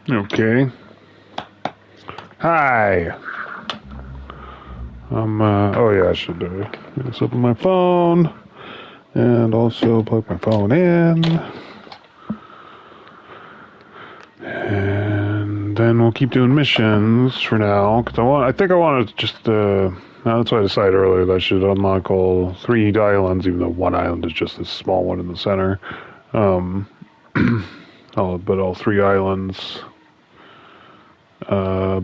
Okay. Hi. Oh yeah, I should do this up on my phone. And also plug my phone in. And then we'll keep doing missions for now. Cause I think I want to just, that's why I decided earlier that I should unlock all 3 islands, even though one island is just this small one in the center. But all 3 islands,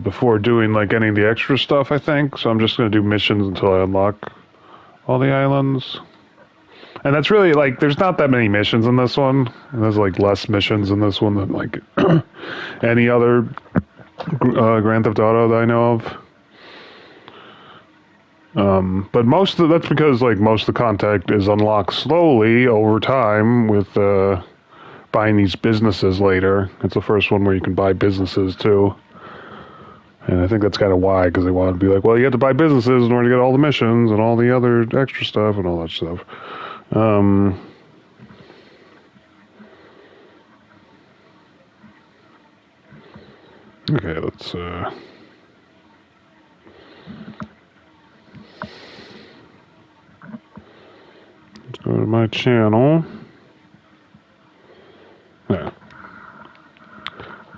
before doing like any of the extra stuff, I think. So I'm just going to do missions until I unlock all the islands. And that's really like, there's not that many missions in this one. And there's like less missions in this one than like any other Grand Theft Auto that I know of. But that's because like most of the content is unlocked slowly over time with buying these businesses later. It's the first one where you can buy businesses too. And I think that's kind of why, because they want to be like, well, you have to buy businesses in order to get all the missions and all the other extra stuff and all that stuff. Okay, let's go to my channel. Yeah.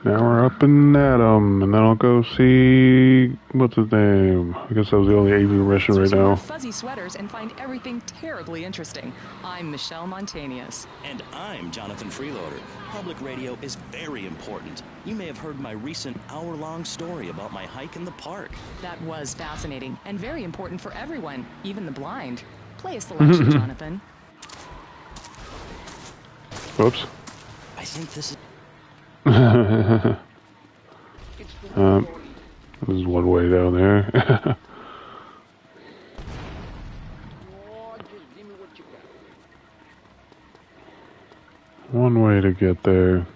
Now we're up in Adam, and then I'll go see what's his name. I guess that was the only AV mission right now. Fuzzy sweaters and find everything terribly interesting. I'm Michelle Montanius. And I'm Jonathan Freeloader. Public radio is very important. You may have heard my recent hour-long story about my hike in the park. That was fascinating and very important for everyone, even the blind. Play a selection, Jonathan. Whoops. I think this is... There's one way down there. One way to get there.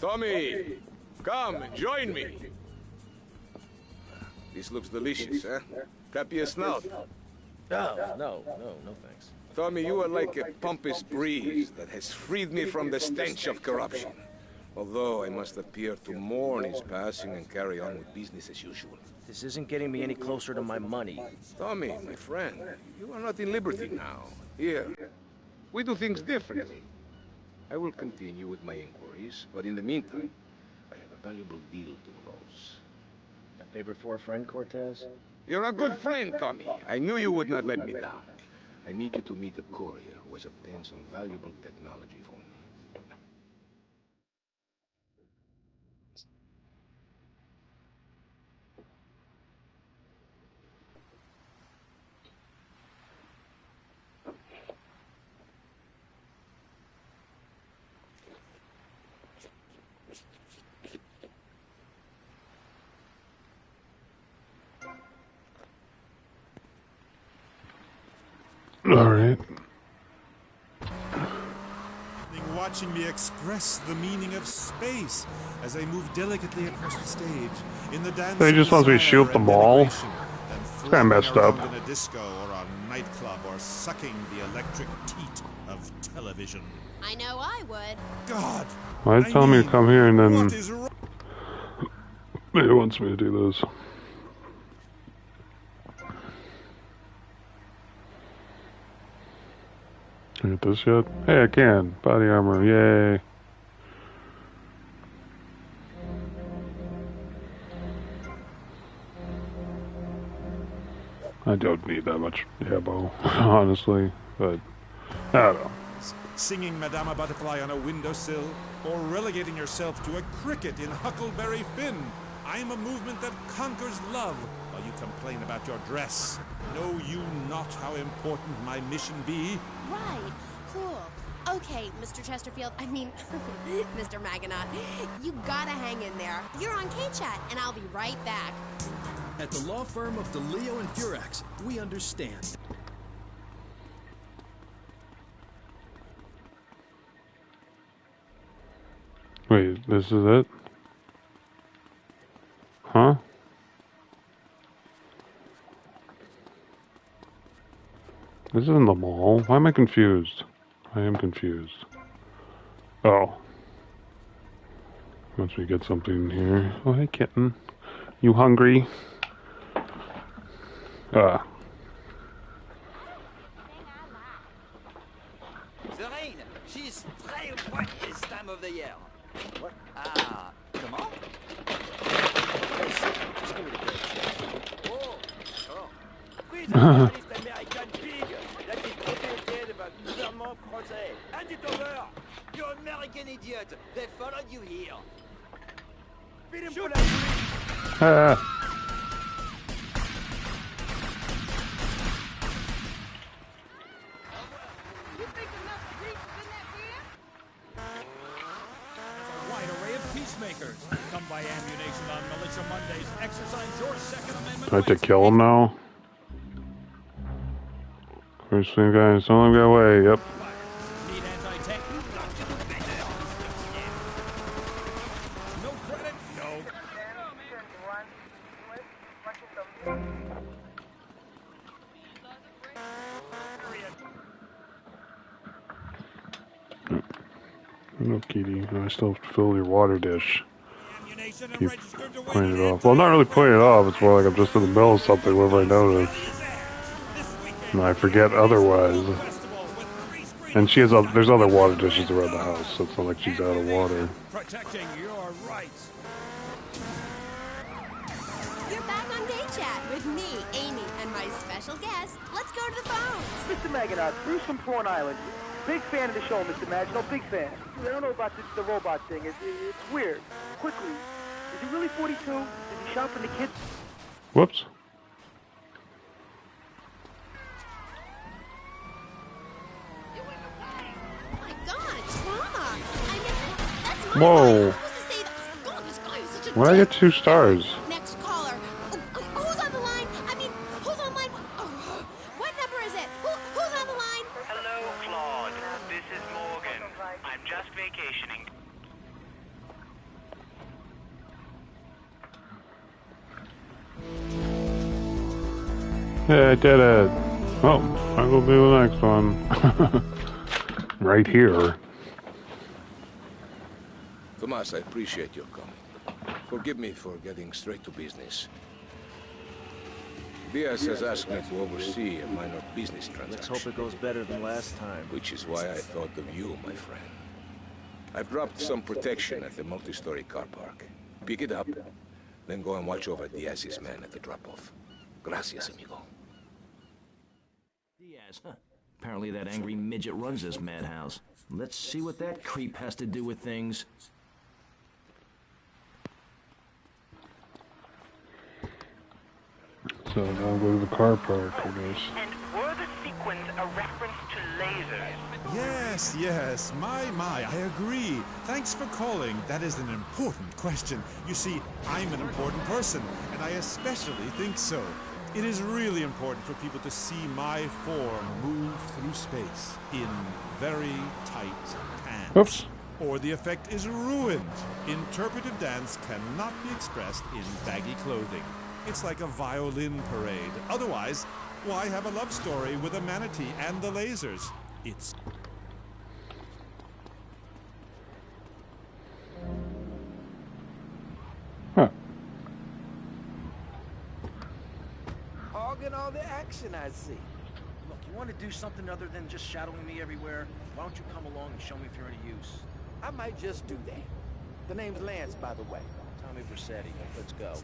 Tommy, come, join me. This looks delicious, huh? Tap your snout. No thanks. Tommy, you are like a pompous breeze that has freed me from the stench of corruption. Although I must appear to mourn his passing and carry on with business as usual. This isn't getting me any closer to my money. Tommy, my friend, you are not in liberty now. Here, we do things differently. I will continue with my inquiries, but in the meantime, I have a valuable deal to close. A favor for a friend, Cortez? You're a good friend, Tommy. I knew you would not let me down. I need you to meet a courier who has obtained some valuable technology for me. All right. Watching me express the meaning of space as I move delicately across the stage in the dance. They just want me to shoot the ball. It's kind of messed up. In a disco or a nightclub or sucking the electric teat of television. I know I would. God. Why did tell me to come here and then it wants me to do this. Can I get this yet? Hey, I can. Body armor, yay. I don't need that much ammo, honestly, but I don't know. Singing Madama Butterfly on a windowsill, or relegating yourself to a cricket in Huckleberry Finn. I'm a movement that conquers love, while you complain about your dress. Know you not how important my mission be? Right. Cool. Okay, Mr. Chesterfield, I mean, Mr. Maginot, you gotta hang in there. You're on K-Chat, and I'll be right back. At the law firm of DeLeo and Furax, we understand. Wait, this is it? Huh? This isn't the mall. Why am I confused? I am confused. Oh. Once we get something here. Oh, hey, kitten. You hungry? The rain, she's très wet this time of the year. What? Ah, comment? Just give me the great. Oh, oh. Oui, the journalist American pig that is protected by gouvernement français. Hand it over! You American idiot! They followed you here. Feed him for that. Peacemakers, come by ammunition on Militia Mondays. Exercise your Second Amendment. I have to kill him now? First thing, guys, don't let him get away. Yep. Need anti-tank? No credit? No. No, Kitty. I still have to fill your water dish. Keep playing it off. Well, not really playing it off. It's more like I'm just in the middle of something whenever I notice. And I forget otherwise. And she has there's other water dishes around the house, so it's not like she's out of water. Protecting your rights. You're back on Gay Chat with me, Amy, and my special guest. Let's go to the phone. Mr. Maginot, Bruce from Prawn Island. Big fan of the show, Mr. Maginot. Big fan. I don't know about the robot thing. It's weird. Quickly, is he really 42? Is he shopping the kids? Whoops. Oh my God, trauma! I mean, that's my Whoa. line. I'm supposed to say that. God, this guy is such a Why did I dick. get 2 stars? Next caller. Who's on the line? I mean, who's on line? What number is it? Who's on the line? Hello, Claude. This is Morgan. I'm just vacationing. Yeah, I did it. Well, I will do the next one. Right here. Tomas, I appreciate your coming. Forgive me for getting straight to business. Diaz has asked me to oversee a minor business transaction. Let's hope it goes better than last time. Which is why I thought of you, my friend. I've dropped some protection at the multi-story car park. Pick it up, then go and watch over Diaz's men at the drop-off. Gracias, amigo. Diaz, huh? Apparently that angry midget runs this madhouse. Let's see what that creep has to do with things. So now go to the car park, I guess. And were the sequence a reference to lasers? Yes, yes. My, I agree. Thanks for calling. That is an important question. You see, I'm an important person, and I especially think so. It is really important for people to see my form move through space in very tight pants. Oops. Or the effect is ruined. Interpretive dance cannot be expressed in baggy clothing. It's like a violin parade. Otherwise, why have a love story with a manatee and the lasers? It's... Huh. Hogging all the action, I see. Look, you want to do something other than just shadowing me everywhere? Why don't you come along and show me if you're any use? I might just do that. The name's Lance, by the way. Tommy Vercetti. Let's go.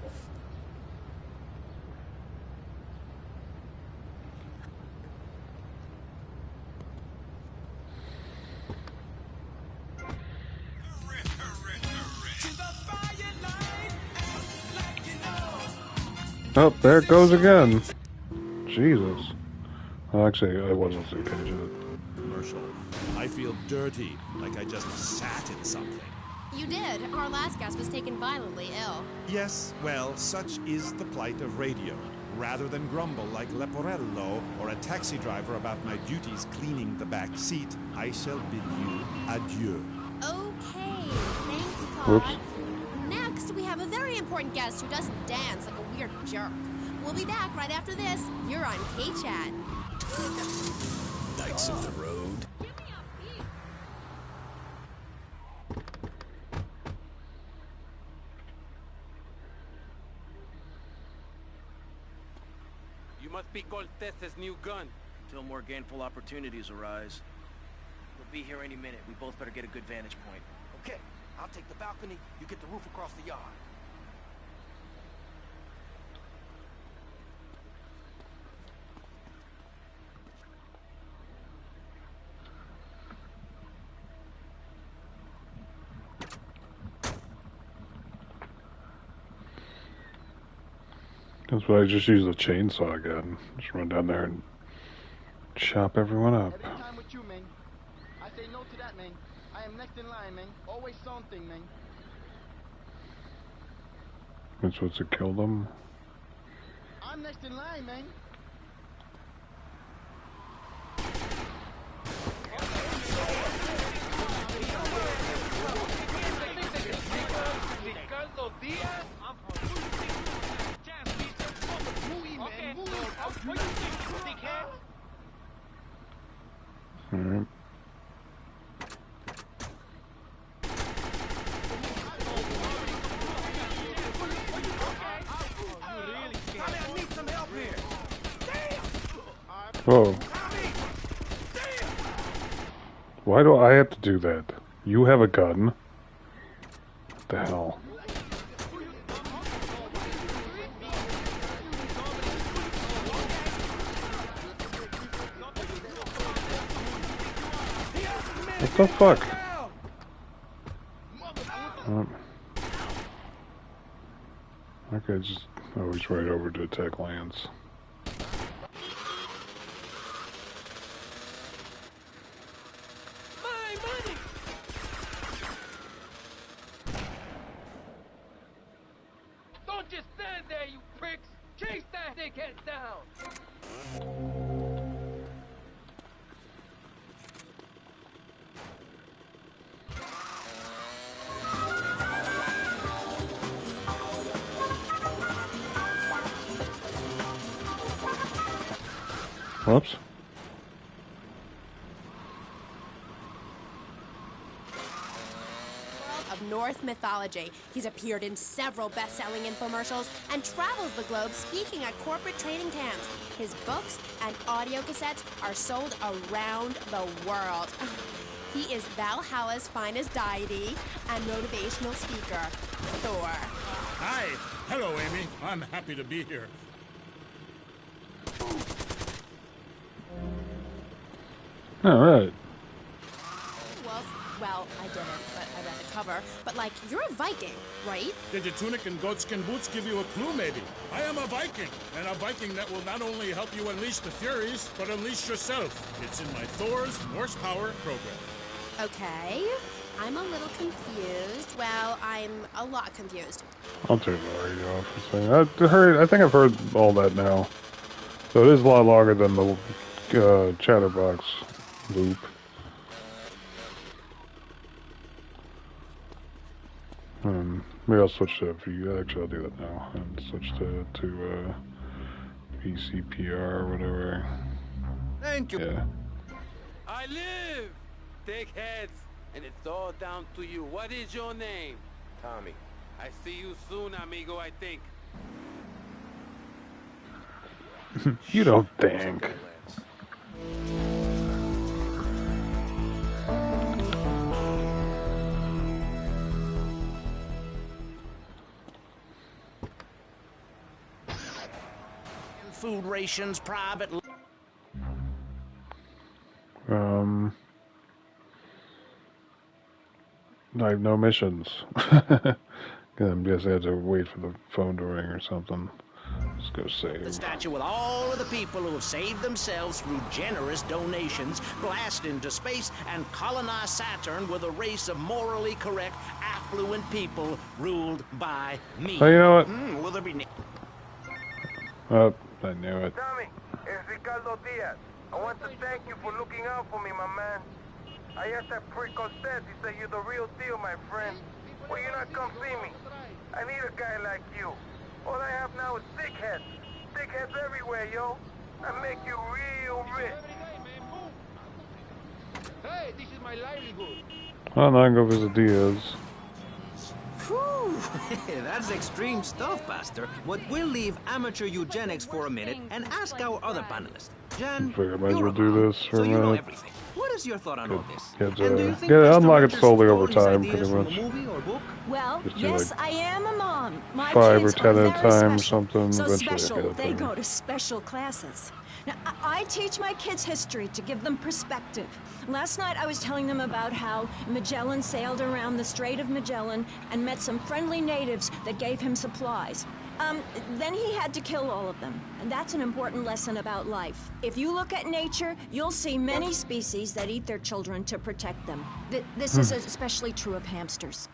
Oh, there it goes again. Jesus. Well, actually, I wasn't paying attention. commercial. I feel dirty, like I just sat in something. You did. Our last guest was taken violently ill. Yes, well, such is the plight of radio. Rather than grumble like Leporello or a taxi driver about my duties cleaning the back seat, I shall bid you adieu. Okay, thank Whoops. Next, we have a very important guest who doesn't dance like a weird jerk. We'll be back right after this. You're on K-Chat. Knights of the Road. You must be Cortez's new gun. Until more gainful opportunities arise. We'll be here any minute. We both better get a good vantage point. Okay, I'll take the balcony. You get the roof across the yard. That's why I just use the chainsaw again. Just run down there and chop everyone up. Every time with you, man. I say no to that, man. I am next in line, man. Always something, man. That's what's to kill them. I'm next in line, man. Alright. Whoa. Why do I have to do that? You have a gun. What the hell? What the fuck? Okay, just always right over to attack Lance. Don't just stand there, you pricks! Chase that dickhead down! Whoops. Of Norse mythology. He's appeared in several best-selling infomercials and travels the globe speaking at corporate training camps. His books and audio cassettes are sold around the world. He is Valhalla's finest deity and motivational speaker, Thor. Hi. Hello, Amy. I'm happy to be here. Alright. Well, I didn't, but I read the cover. But, like, you're a Viking, right? Did your tunic and goatskin boots give you a clue, maybe? I am a Viking, and a Viking that will not only help you unleash the Furies, but unleash yourself. It's in my Thor's Norse Power program. Okay. I'm a little confused. Well, I'm a lot confused. I'll turn the radio off for a second. I think I've heard all that now. So it is a lot longer than the Chatterbox loop. Maybe I'll switch to actually I'll do that now and switch to PCPR or whatever. Thank you. Yeah. I live! Take heads, and it's all down to you. What is your name? Tommy. I see you soon, amigo, I think. You don't think. Food rations, private. I have no missions. I'm guessing I have to wait for the phone to ring or something. Let's go save. The statue with all of the people who have saved themselves through generous donations, blast into space, and colonize Saturn with a race of morally correct, affluent people ruled by me. Oh, you know what? Will there be... Oh, I knew it. Tommy, it's Ricardo Diaz. I want to thank you for looking out for me, my man. I asked that prick Cortez. He said you're the real deal, my friend. Well, you're not come see me? I need a guy like you. All I have now is dickheads. Dickheads everywhere, yo. I make you real rich. Hey, this is my livelihood. Oh, now I can go visit Diaz. Whew, that's extreme stuff, Pastor. But we'll leave amateur eugenics for a minute and ask our other panelists. Jan, I figure I might as you're well a do mom, this for so a you know minute. everything. What is your thought on all this? Get, And do you think get Mr. unlock it Rogers slowly stole over his time, ideas pretty from much. a movie or book? Well, Just do yes, like I am a mom. My 5 or kids 10 are at a very time or special. something. So Eventually I special, get it they done. go to special classes. Now, I teach my kids history to give them perspective. Last night I was telling them about how Magellan sailed around the Strait of Magellan and met some friendly natives that gave him supplies. Then he had to kill all of them, and that's an important lesson about life. If you look at nature, you'll see many species that eat their children to protect them. This is especially true of hamsters.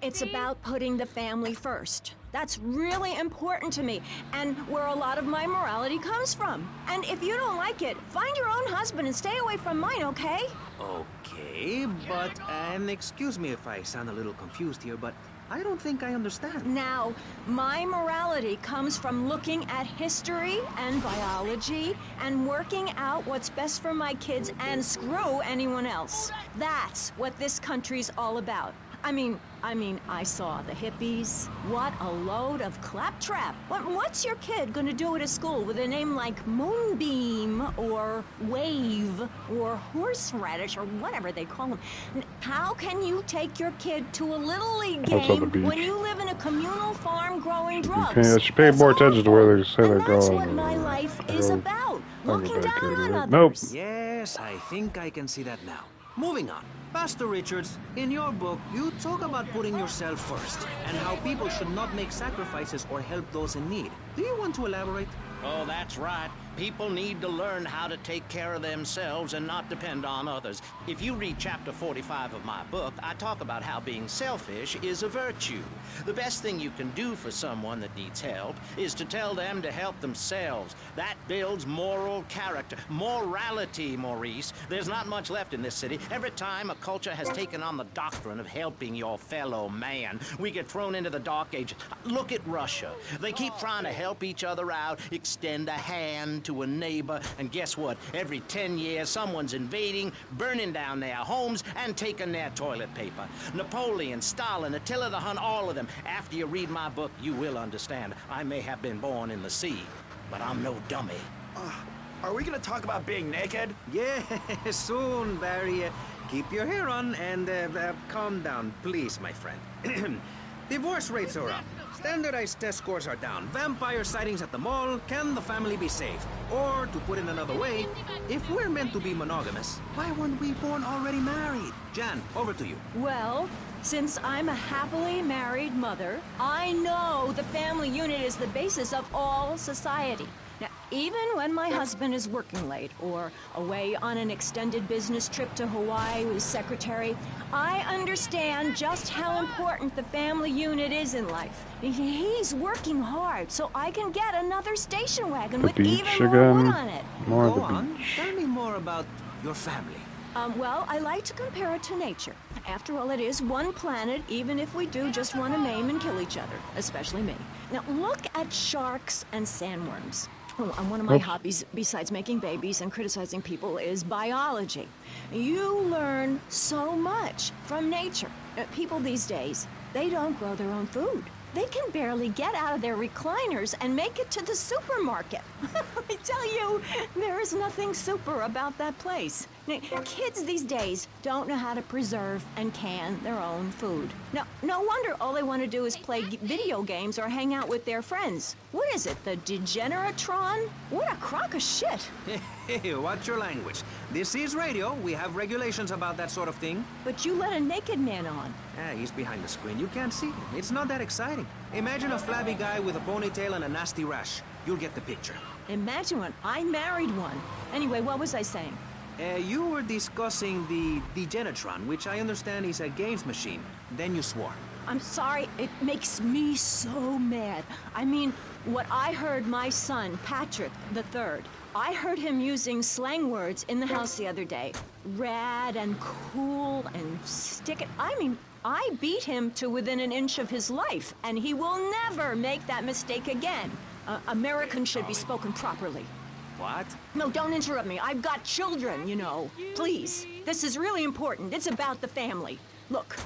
It's about putting the family first. That's really important to me, and where a lot of my morality comes from. And if you don't like it, find your own husband and stay away from mine, okay? Okay, but, and excuse me if I sound a little confused here, but I don't think I understand. Now, my morality comes from looking at history and biology and working out what's best for my kids and screw anyone else. That's what this country's all about. I mean, I saw the hippies. What a load of claptrap. What's your kid gonna do at a school with a name like Moonbeam or Wave or Horseradish or whatever they call them? How can you take your kid to a Little League game when you live in a communal farm growing drugs? I should pay more attention to where they say they're That's going. what my life is about. Looking down on others. Nope. Yes, I think I can see that now. Moving on. Pastor Richards, in your book, you talk about putting yourself first and how people should not make sacrifices or help those in need. Do you want to elaborate? Oh, that's right. People need to learn how to take care of themselves and not depend on others. If you read chapter 45 of my book, I talk about how being selfish is a virtue. The best thing you can do for someone that needs help is to tell them to help themselves. That builds moral character. Morality, Maurice. There's not much left in this city. Every time a culture has taken on the doctrine of helping your fellow man, we get thrown into the dark ages. Look at Russia. They keep trying to help each other out, extend a hand to a neighbor, and guess what? Every 10 years, someone's invading, burning down their homes, and taking their toilet paper. Napoleon, Stalin, Attila the Hun, all of them. After you read my book, you will understand. I may have been born in the sea, but I'm no dummy. Are we gonna talk about being naked? Yeah, soon, Barry. Keep your hair on and calm down, please, my friend. Divorce rates are up. Standardized test scores are down. Vampire sightings at the mall. Can the family be saved? Or, to put it another way, if we're meant to be monogamous, why weren't we born already married? Jan, over to you. Well, since I'm a happily married mother, I know the family unit is the basis of all society. Now, even when my husband is working late or away on an extended business trip to Hawaii with his secretary, I understand just how important the family unit is in life. He's working hard so I can get another station wagon with even more wood on it. More Go on. Tell me more about your family. Well, I like to compare it to nature. After all, it is one planet, even if we do just want to maim and kill each other, especially me. Now, look at sharks and sandworms. Oh, and one of my hobbies, besides making babies and criticizing people, is biology. You learn so much from nature. People these days, they don't grow their own food. They can barely get out of their recliners and make it to the supermarket. I tell you, there is nothing super about that place. Now, kids these days don't know how to preserve and can their own food. No wonder all they want to do is play video games or hang out with their friends. What is it, the Degeneratron? What a crock of shit. Hey, watch your language. This is radio. We have regulations about that sort of thing. But you let a naked man on. He's behind the screen. You can't see him. It's not that exciting. Imagine a flabby guy with a ponytail and a nasty rash. You'll get the picture. Imagine one. I married one. Anyway, what was I saying? You were discussing the Degenetron, which I understand is a games machine. Then you swore. I'm sorry, it makes me so mad. I mean, what I heard my son, Patrick III, I heard him using slang words in the house the other day. Rad and cool and stick it. I mean, I beat him to within an inch of his life, and he will never make that mistake again. Americans should be spoken properly. What? No, don't interrupt me. I've got children, you know. Please. This is really important. It's about the family. Look.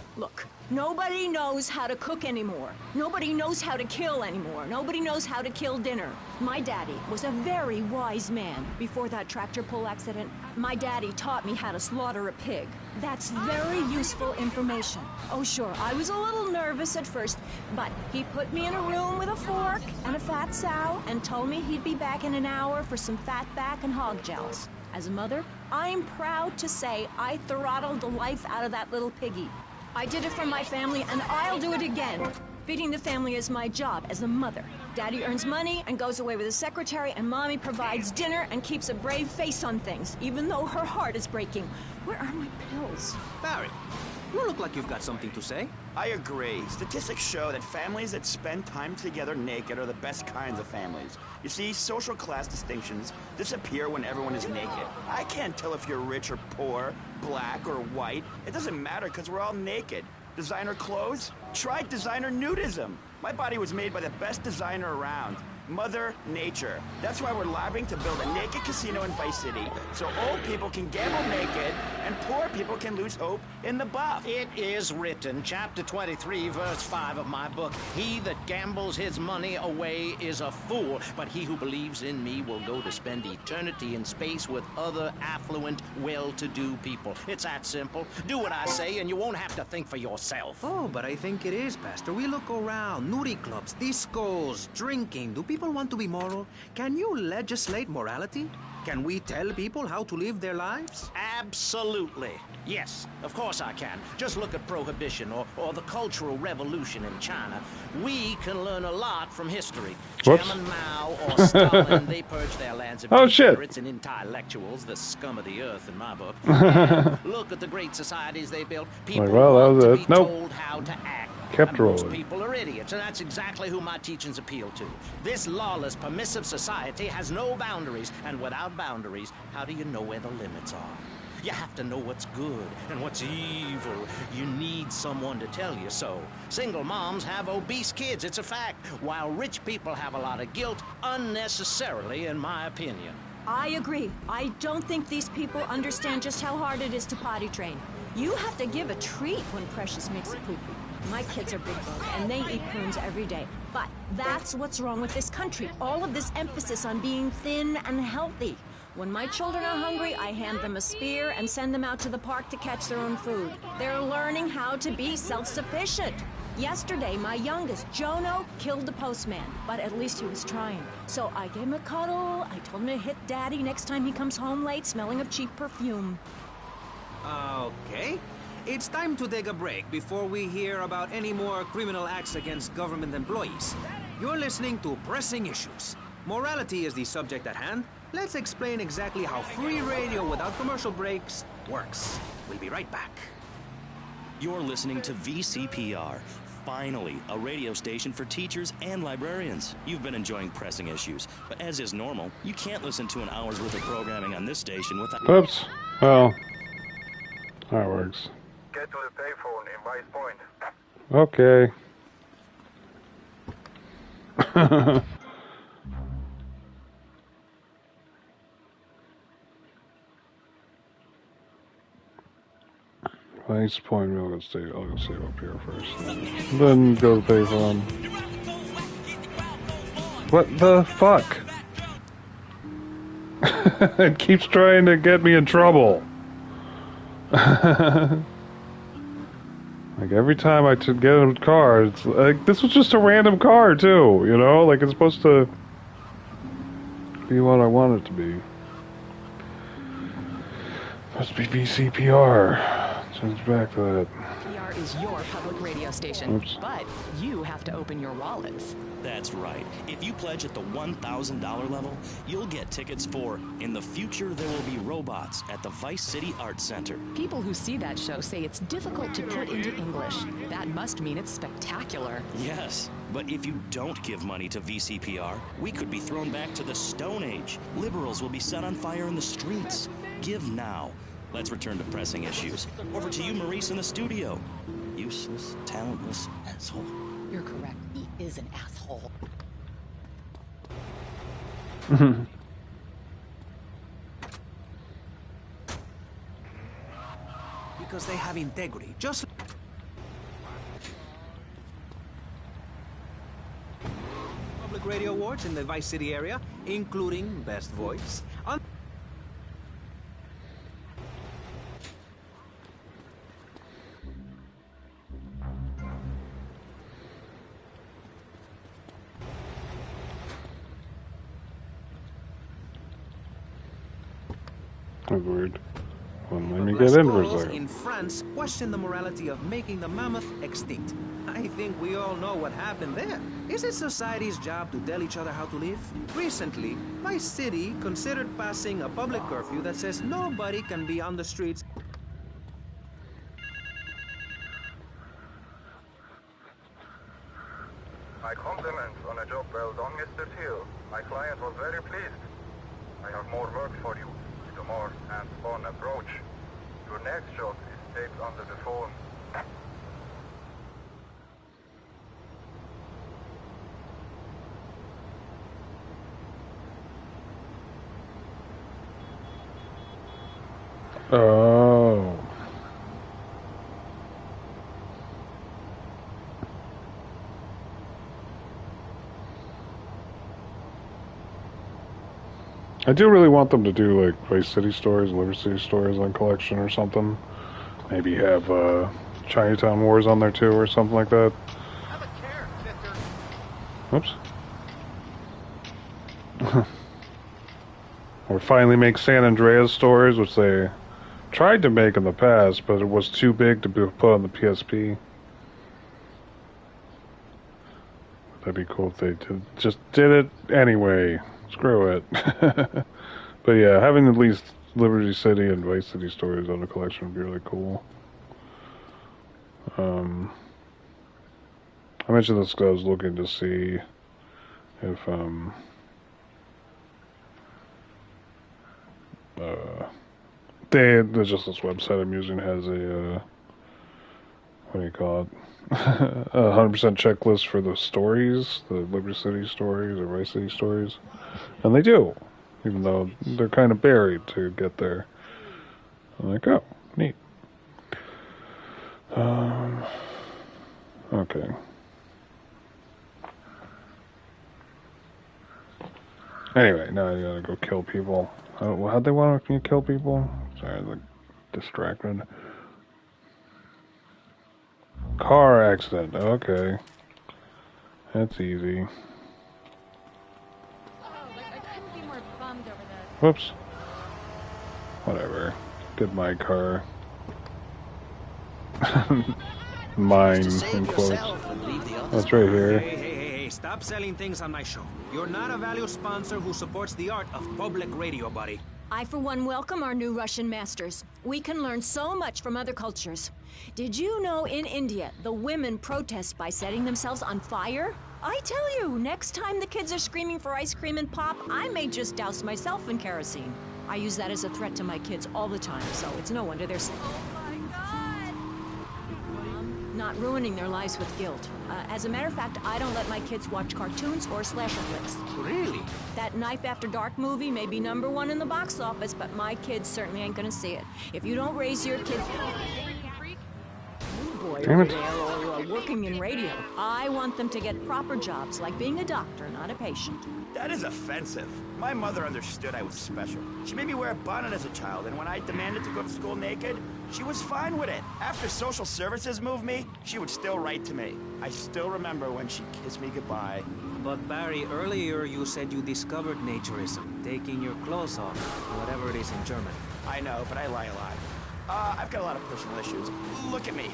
Nobody knows how to cook anymore. Nobody knows how to kill anymore. Nobody knows how to kill dinner. My daddy was a very wise man. Before that tractor pull accident, my daddy taught me how to slaughter a pig. That's very useful information. Oh, sure, I was a little nervous at first, but he put me in a room with a fork and a fat sow and told me he'd be back in an hour for some fat back and hog gels. As a mother, I'm proud to say I throttled the life out of that little piggy. I did it for my family, and I'll do it again. Feeding the family is my job as a mother. Daddy earns money and goes away with his secretary, and Mommy provides dinner and keeps a brave face on things, even though her heart is breaking. Where are my pills? Barry, you look like you've got something to say. I agree. Statistics show that families that spend time together naked are the best kinds of families. You see, social class distinctions disappear when everyone is naked. I can't tell if you're rich or poor, black or white. It doesn't matter because we're all naked. Designer clothes? Try designer nudism. My body was made by the best designer around. Mother Nature. That's why we're lobbying to build a naked casino in Vice City, so old people can gamble naked and poor people can lose hope in the buff. It is written, chapter 23, verse 5 of my book, "He that gambles his money away is a fool, but he who believes in me will go to spend eternity in space with other affluent, well-to-do people." It's that simple. Do what I say and you won't have to think for yourself. Oh, but I think it is, Pastor. We look around. Nudie clubs, discos, drinking. Do people want to be moral? Can you legislate morality? Can we tell people how to live their lives? Absolutely. Yes, of course I can. Just look at Prohibition or the Cultural Revolution in China. We can learn a lot from history. Whoops. Chairman Mao or Stalin, they purged their lands of Oh, shit. degenerates and intellectuals, the scum of the earth in my book. And look at the great societies they built. People well, that want was to it. be Nope. told how to act. Kept And most rolling. people are idiots, and that's exactly who my teachings appeal to. This lawless, permissive society has no boundaries, and without boundaries, how do you know where the limits are? You have to know what's good and what's evil. You need someone to tell you so. Single moms have obese kids, it's a fact, while rich people have a lot of guilt, unnecessarily, in my opinion. I agree. I don't think these people understand just how hard it is to potty train. You have to give a treat when Precious makes a poopy. My kids are big bone, and they eat prunes every day. But that's what's wrong with this country. All of this emphasis on being thin and healthy. When my children are hungry, I hand them a spear and send them out to the park to catch their own food. They're learning how to be self-sufficient. Yesterday, my youngest, Jono, killed the postman, but at least he was trying. So I gave him a cuddle. I told him to hit Daddy next time he comes home late, smelling of cheap perfume. Okay. It's time to take a break before we hear about any more criminal acts against government employees. You're listening to Pressing Issues. Morality is the subject at hand. Let's explain exactly how free radio without commercial breaks works. We'll be right back. You're listening to VCPR. Finally, a radio station for teachers and librarians. You've been enjoying Pressing Issues, but as is normal, you can't listen to an hour's worth of programming on this station without... Oops. Well, that works. Get to the payphone in Vice Point. Okay. Vice Point, I'll go stay up here first. Then go to payphone. What the fuck? It keeps trying to get me in trouble. Like every time I get in a car, it's like this was just a random car too, you know? Like it's supposed to be what I want it to be. Must be VCPR. Change back to that. PR is your public radio station, Oops. but you have to open your wallets. That's right. If you pledge at the $1,000 level, you'll get tickets for In the Future There Will Be Robots at the Vice City Arts Center. People who see that show say it's difficult to put into English. That must mean it's spectacular. Yes, but if you don't give money to VCPR, we could be thrown back to the Stone Age. Liberals will be set on fire in the streets. Give now. Let's return to Pressing Issues. Over to you, Maurice, in the studio. Useless, talentless asshole. You're correct. He is an asshole. Because they have integrity, just... Public Radio Awards in the Vice City area, including Best Voice. Weird. Well, let me get in for a second. In France, question the morality of making the mammoth extinct. I think we all know what happened there. Is it society's job to tell each other how to live? Recently, my city considered passing a public curfew that says nobody can be on the streets. My compliments on a job well done, Mr. Teal. My client was very pleased. I have more work for you, with a more hands-on approach. Your next job is taped under the phone. Oh. I do really want them to do like Vice City stories, Liberty City stories on collection or something. Maybe have Chinatown Wars on there too or something like that. Oops. Or finally make San Andreas stories, which they tried to make in the past, but it was too big to be put on the PSP. That'd be cool if they just did it anyway. Screw it. But yeah, having at least Liberty City and Vice City stories on the collection would be really cool. I mentioned this because I was looking to see if there's just this website I'm using has a what do you call it? 100% checklist for the stories, the Liberty City stories or Vice City stories, and they do, even though they're kind of buried to get there. I'm like, oh, neat. Okay. Anyway, now I gotta go kill people. How'd they want me to kill people? Sorry, I'm like distracted. Car accident. Okay. That's easy. Whoops. Whatever. Get my car. Mine, in quotes. That's right here. Hey, stop selling things on my show. You're not a value sponsor who supports the art of public radio, buddy. I, for one, welcome our new Russian masters. We can learn so much from other cultures. Did you know in India, the women protest by setting themselves on fire? I tell you, next time the kids are screaming for ice cream and pop, I may just douse myself in kerosene. I use that as a threat to my kids all the time, so it's no wonder they're... not ruining their lives with guilt. As a matter of fact, I don't let my kids watch cartoons or slasher flicks. Really? That Knife After Dark movie may be #1 in the box office, but my kids certainly ain't gonna see it. If you don't raise your kids... boy over there or working in radio, I want them to get proper jobs, like being a doctor, not a patient. That is offensive. My mother understood I was special. She made me wear a bonnet as a child, and when I demanded to go to school naked, she was fine with it. After social services moved me, she would still write to me. I still remember when she kissed me goodbye. But Barry, earlier you said you discovered naturism, taking your clothes off, whatever it is in German. I know, but I lie a lot. I've got a lot of personal issues. Look at me.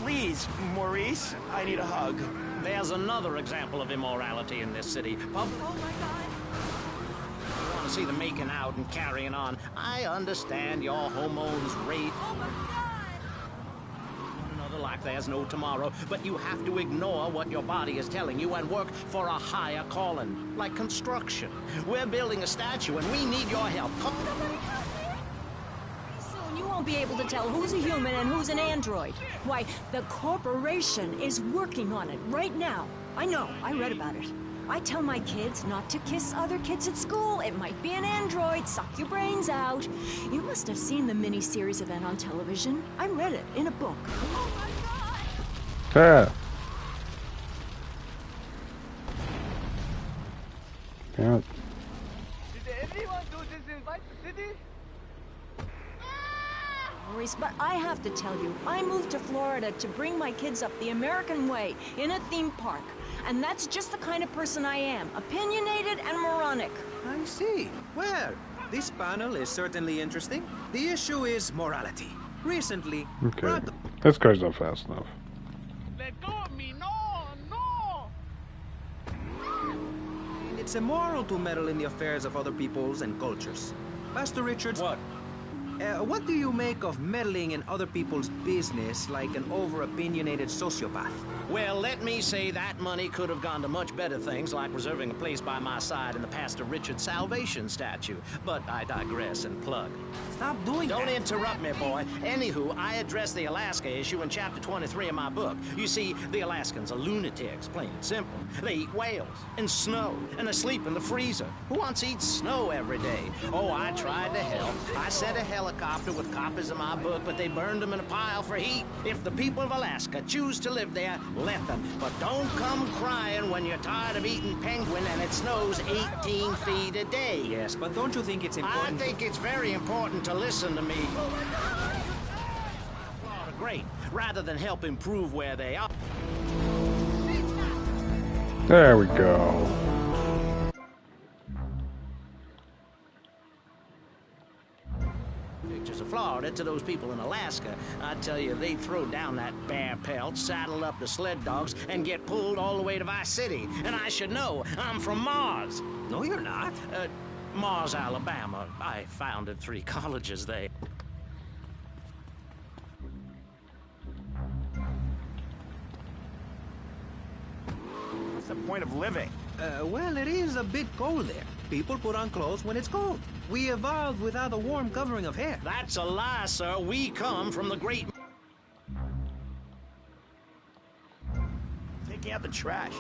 Please, Maurice, I need a hug. There's another example of immorality in this city. Oh my God. You want to see them making out and carrying on. I understand your hormones rate. Oh my God. One another like there's no tomorrow, but you have to ignore what your body is telling you and work for a higher calling, like construction. We're building a statue and we need your help. be able to tell who's a human and who's an android. Why, the corporation is working on it right now. I know, I read about it. I tell my kids not to kiss other kids at school. It might be an android, suck your brains out. You must have seen the mini-series event on television. I read it in a book. Oh my God! Yeah. Yeah. Did everyone do this in Vice City? Maurice, but I have to tell you, I moved to Florida to bring my kids up the American way in a theme park. And that's just the kind of person I am, opinionated and moronic. I see. Well, this panel is certainly interesting. The issue is morality. Recently, Okay. This guy's not fast enough. Let go of me! No! No! It's immoral to meddle in the affairs of other peoples and cultures. Pastor Richards... What? What do you make of meddling in other people's business like an over-opinionated sociopath? Well, let me say that money could have gone to much better things, like reserving a place by my side in the Pastor Richard Salvation statue. But I digress and plug. Stop doing that. Don't interrupt me, boy. Anywho, I address the Alaska issue in chapter 23 of my book. You see, the Alaskans are lunatics, plain and simple. They eat whales and snow, and they sleep in the freezer. Who wants to eat snow every day? Oh, I tried to help. I sent a helicopter with copies of my book, but they burned them in a pile for heat. If the people of Alaska choose to live there, let them. But don't come crying when you're tired of eating penguin and it snows 18 feet a day. Yes, but don't you think it's important? I think it's very important to listen to me. Great, rather than help improve where they are. There we go. Pictures of Florida to those people in Alaska. I tell you, they throw down that bear pelt, saddle up the sled dogs, and get pulled all the way to Vice City. And I should know, I'm from Mars. No, you're not. Mars, Alabama. I founded 3 colleges there. What's the point of living? Well, it is a bit cold there. People put on clothes when it's cold. We evolved without a warm covering of hair. That's a lie, sir. We come from the great... Taking out the trash.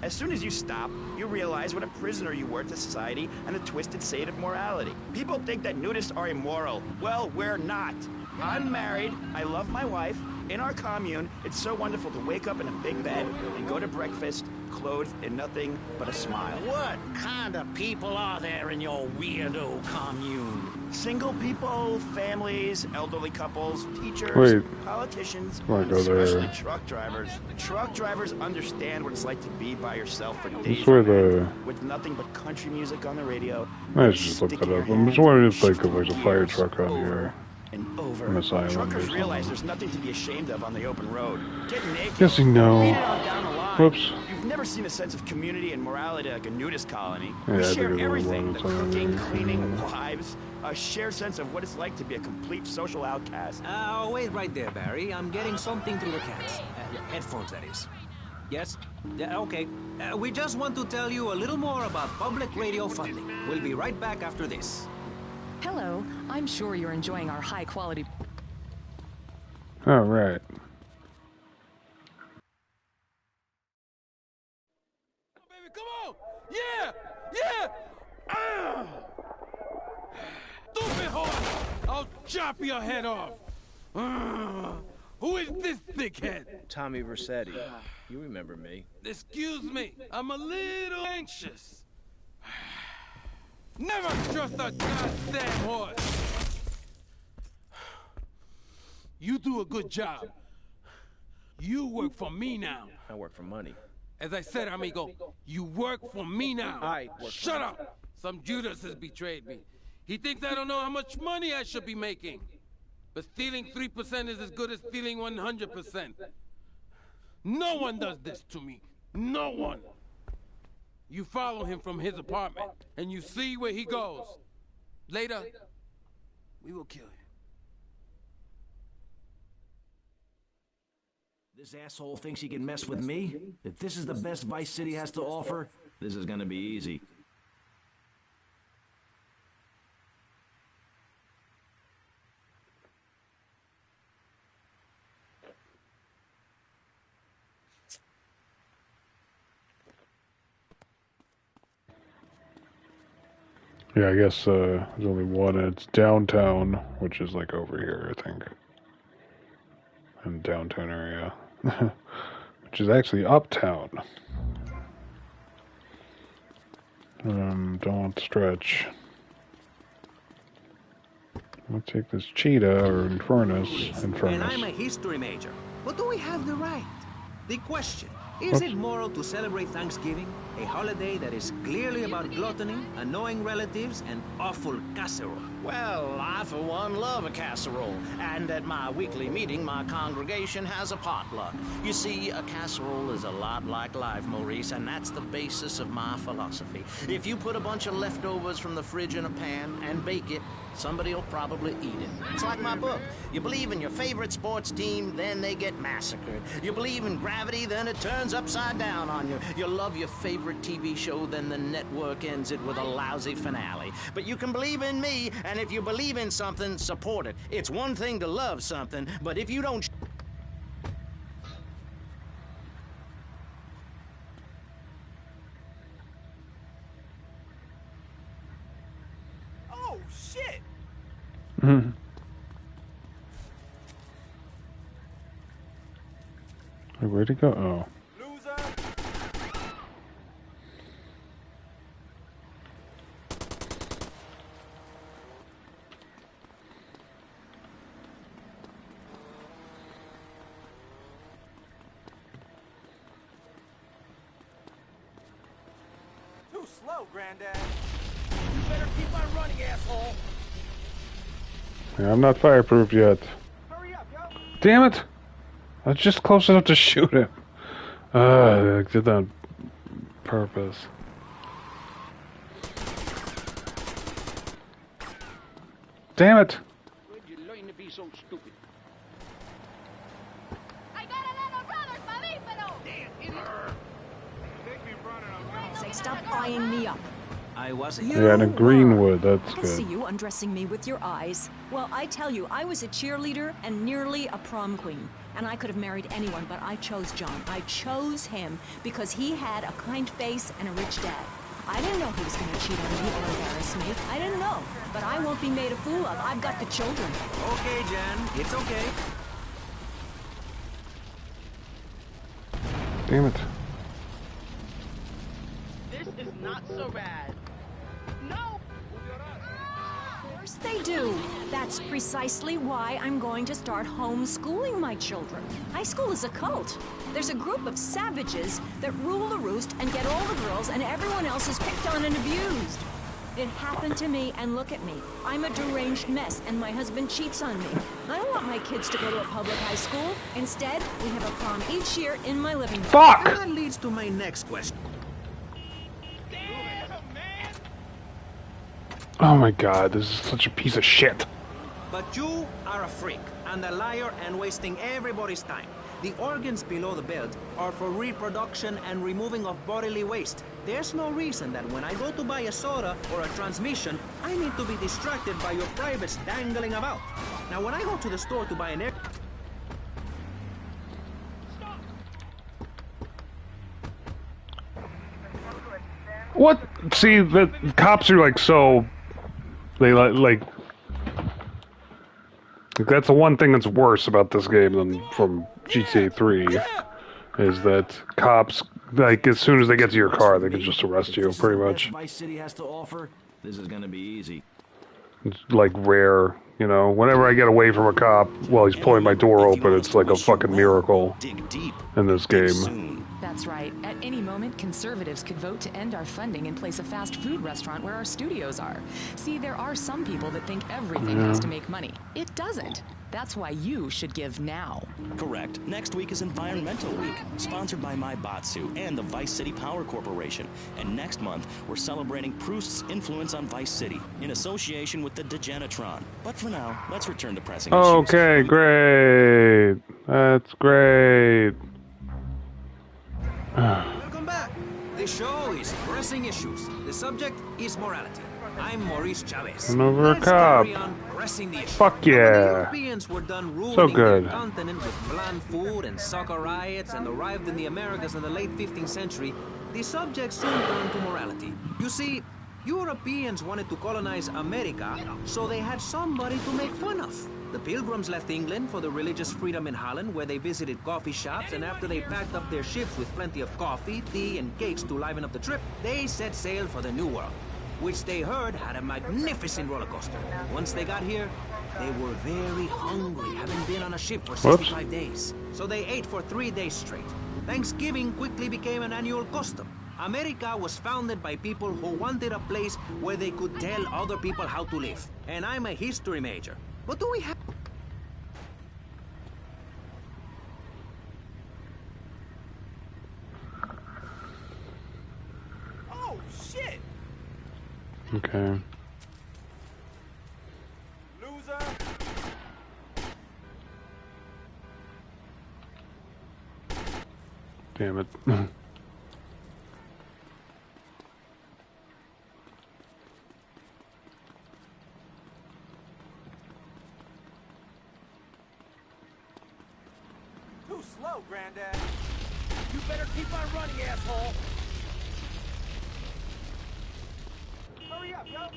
As soon as you stop, you realize what a prisoner you were to society and the twisted state of morality. People think that nudists are immoral. Well, we're not. I'm married. I love my wife. In our commune, it's so wonderful to wake up in a big bed and go to breakfast clothed in nothing but a smile. What kind of people are there in your weirdo commune? Single people, families, elderly couples, teachers, Wait. politicians, Wanna and go especially there. truck drivers. Truck drivers understand what it's like to be by yourself for days That's where on the... end, with nothing but country music on the radio. I should just look that up. I'm just wondering if like there's a fire truck on here. And over. On this island or Truckers realize something. there's nothing to be ashamed of on the open road. Get naked. Guessing no. Read it on down the line. Whoops. You've never seen a sense of community and morality like a nudist colony. Yeah, We I share think it was everything: one the of the time, cooking, yeah. cleaning, wives, a shared sense of what it's like to be a complete social outcast. Wait right there, Barry. I'm getting something through the cats. Headphones, that is. Yes? Yeah, okay. We just want to tell you a little more about public radio funding. We'll be right back after this. Hello. I'm sure you're enjoying our high-quality... All right. Yeah! Yeah! Ah! Stupid horse! I'll chop your head off! Who is this thickhead? Tommy Vercetti. You remember me. Excuse me, I'm a little anxious. Never trust a goddamn horse! You do a good job. You work for me now. I work for money. As I said, amigo, you work for me now. I work for Shut me. up! Some Judas has betrayed me. He thinks I don't know how much money I should be making. But stealing 3% is as good as stealing 100%. No one does this to me. No one. You follow him from his apartment, and you see where he goes. Later, we will kill him. This asshole thinks he can mess with me? If this is the best Vice City has to offer, this is gonna be easy. Yeah, I guess there's only one. It's downtown, which is like over here, I think. In downtown area. Which is actually uptown. Don't stretch. I'll take this cheetah or Infernus. And I'm a history major. But do we have the right? The question, is it moral to celebrate Thanksgiving, a holiday that is clearly about gluttony, annoying relatives, and awful casserole? Well, I for one love a casserole, and at my weekly meeting, my congregation has a potluck. You see, a casserole is a lot like life, Maurice, and that's the basis of my philosophy. If you put a bunch of leftovers from the fridge in a pan and bake it, somebody will probably eat it. It's like my book. You believe in your favorite sports team, then they get massacred. You believe in gravity, then it turns upside down on you. You love your favorite TV show, then the network ends it with a lousy finale. But you can believe in me, and if you believe in something, support it. It's one thing to love something, but if you don't... Oh, shit! Mm-hmm. Where'd he go? Oh. Too slow, Granddad. You better keep on running, asshole. Yeah, I'm not fireproof yet. Hurry up, yo. Damn it! I was just close enough to shoot him. I did that on purpose. Damn it! Where'd you learn to be so stupid? Say, stop eyeing me up. I wasn't. Yeah, and a Greenwood, that's I can good. see you undressing me with your eyes. Well, I tell you, I was a cheerleader and nearly a prom queen. And I could have married anyone, but I chose John. I chose him because he had a kind face and a rich dad. I didn't know he was going to cheat on me or embarrass me. I didn't know. But I won't be made a fool of. I've got the children. Okay, Jan, it's okay. Damn it. This is not so bad. No! Of course they do. That's precisely why I'm going to start homeschooling my children. High school is a cult. There's a group of savages that rule the roost and get all the girls, and everyone else is picked on and abused. It happened to me, and look at me. I'm a deranged mess, and my husband cheats on me. I don't want my kids to go to a public high school. Instead, we have a prom each year in my living room. Fuck! And that leads to my next question. Oh my god, this is such a piece of shit. But you are a freak, and a liar, and wasting everybody's time. The organs below the belt are for reproduction and removing of bodily waste. There's no reason that when I go to buy a soda or a transmission, I need to be distracted by your privates dangling about. Now, when I go to the store to buy an air... What? See, the cops are like so... They like... That's the one thing that's worse about this game than from GTA 3, is that cops, like, as soon as they get to your car, they can just arrest you, pretty much. Vice City has to offer. This is gonna be easy. It's, like, rare, you know? Whenever I get away from a cop while he's pulling my door open, it's like a fucking miracle in this game. That's right. At any moment, conservatives could vote to end our funding and place a fast food restaurant where our studios are. See, there are some people that think everything has to make money. It doesn't. That's why you should give now. Correct. Next week is Environmental Week, sponsored by Maibatsu and the Vice City Power Corporation. And next month, we're celebrating Proust's influence on Vice City in association with the Degenitron. But for now, let's return to pressing issues. Okay, great. That's great. Welcome back. The show is Pressing Issues. The subject is morality. I'm Maurice Chavez. And over a Let's cop. carry on pressing the issue. Fuck When the yeah. Europeans were done ruling So good. their continent with bland food and soccer riots and arrived in the Americas in the late 15th century, the subject soon turned to morality. You see, Europeans wanted to colonize America, so they had somebody to make fun of. The Pilgrims left England for the religious freedom in Holland, where they visited coffee shops, and after they packed up their ships with plenty of coffee, tea, and cakes to liven up the trip, they set sail for the New World, which they heard had a magnificent roller coaster. Once they got here, they were very hungry, having been on a ship for 65 days. So they ate for 3 days straight. Thanksgiving quickly became an annual custom. America was founded by people who wanted a place where they could tell other people how to live. And I'm a history major. What do we have? Oh, shit! Okay. Loser! Damn it. Too slow, Granddad. You better keep on running, asshole. Hurry up, yo.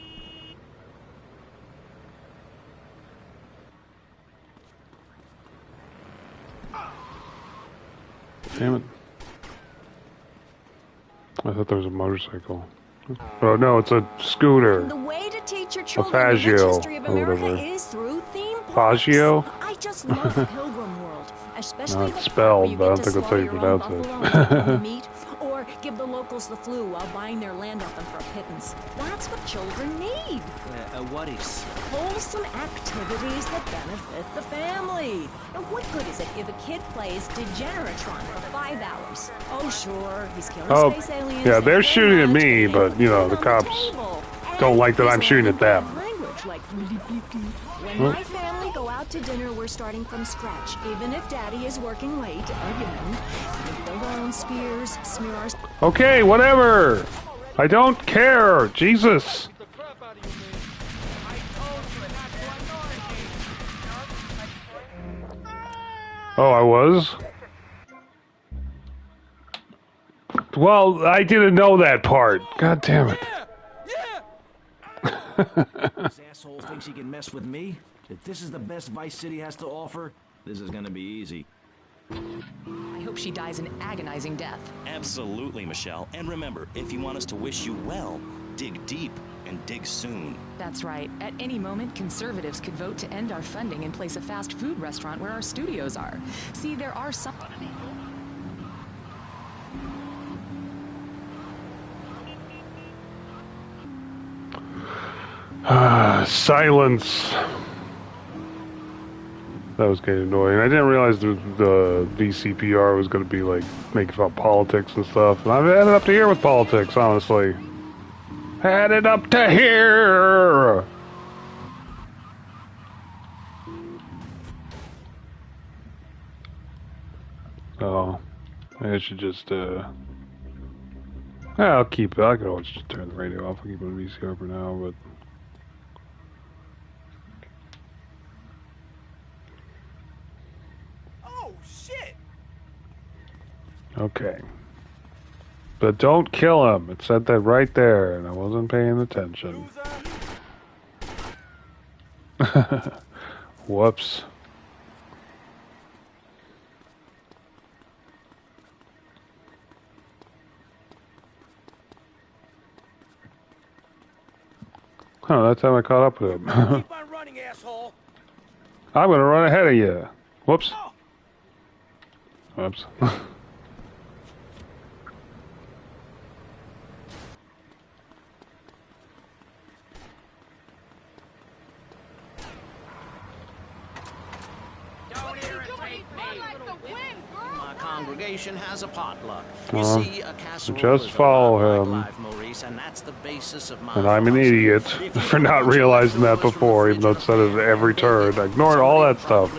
Damn it. I thought there was a motorcycle. Oh no, it's a scooter. The way to teach your A children the rich Faggio, history of or America whatever. is through theme parks. Faggio? I just love Pilgrim World, especially No, the it's part where you spelled, but I get don't to think that's how slaughter you your own pronounce buffalo and eat the it. meat, or give the locals the flu while buying their land off them for a pittance. That's what children need. What is? Wholesome activities that benefit the family. And what good is it if a kid plays Degeneratron for 5 hours? Oh, sure, he's killing Oh, space aliens. yeah, and they're very shooting at much, me, and but, you know, the cops don't like that I'm shooting at them. language like when Oh. my family go out to dinner, we're starting from scratch. Even if Daddy is working late again, we build our own spears, smear our... Okay, whatever. I don't care. Jesus. Oh, I was? Well, I didn't know that part. God damn it. This asshole thinks he can mess with me? If this is the best Vice City has to offer, this is gonna be easy. I hope she dies an agonizing death. Absolutely, Michelle. And remember, if you want us to wish you well, dig deep and dig soon. That's right. At any moment, conservatives could vote to end our funding and place a fast food restaurant where our studios are. See, there are some... Silence. That was getting annoying. I didn't realize the VCPR was going to be like making about politics and stuff. And I've headed up to here with politics, honestly. Headed up to here. Oh, I should just I'll keep it. I could always just turn the radio off. I'll keep it on VCR for now, but. Oh, shit! Okay. But don't kill him. It said that right there, and I wasn't paying attention. Whoops. Oh, that's how I caught up with him. Keep on running, asshole! I'm gonna run ahead of you. Whoops. Whoops. My congregation has a potluck. You Uh, see, a casserole just is a follow lot him. like life, Maurice, and that's the basis of my And I'm an idiot for not realizing that before, even though it said it at every turn. I ignored all that stuff.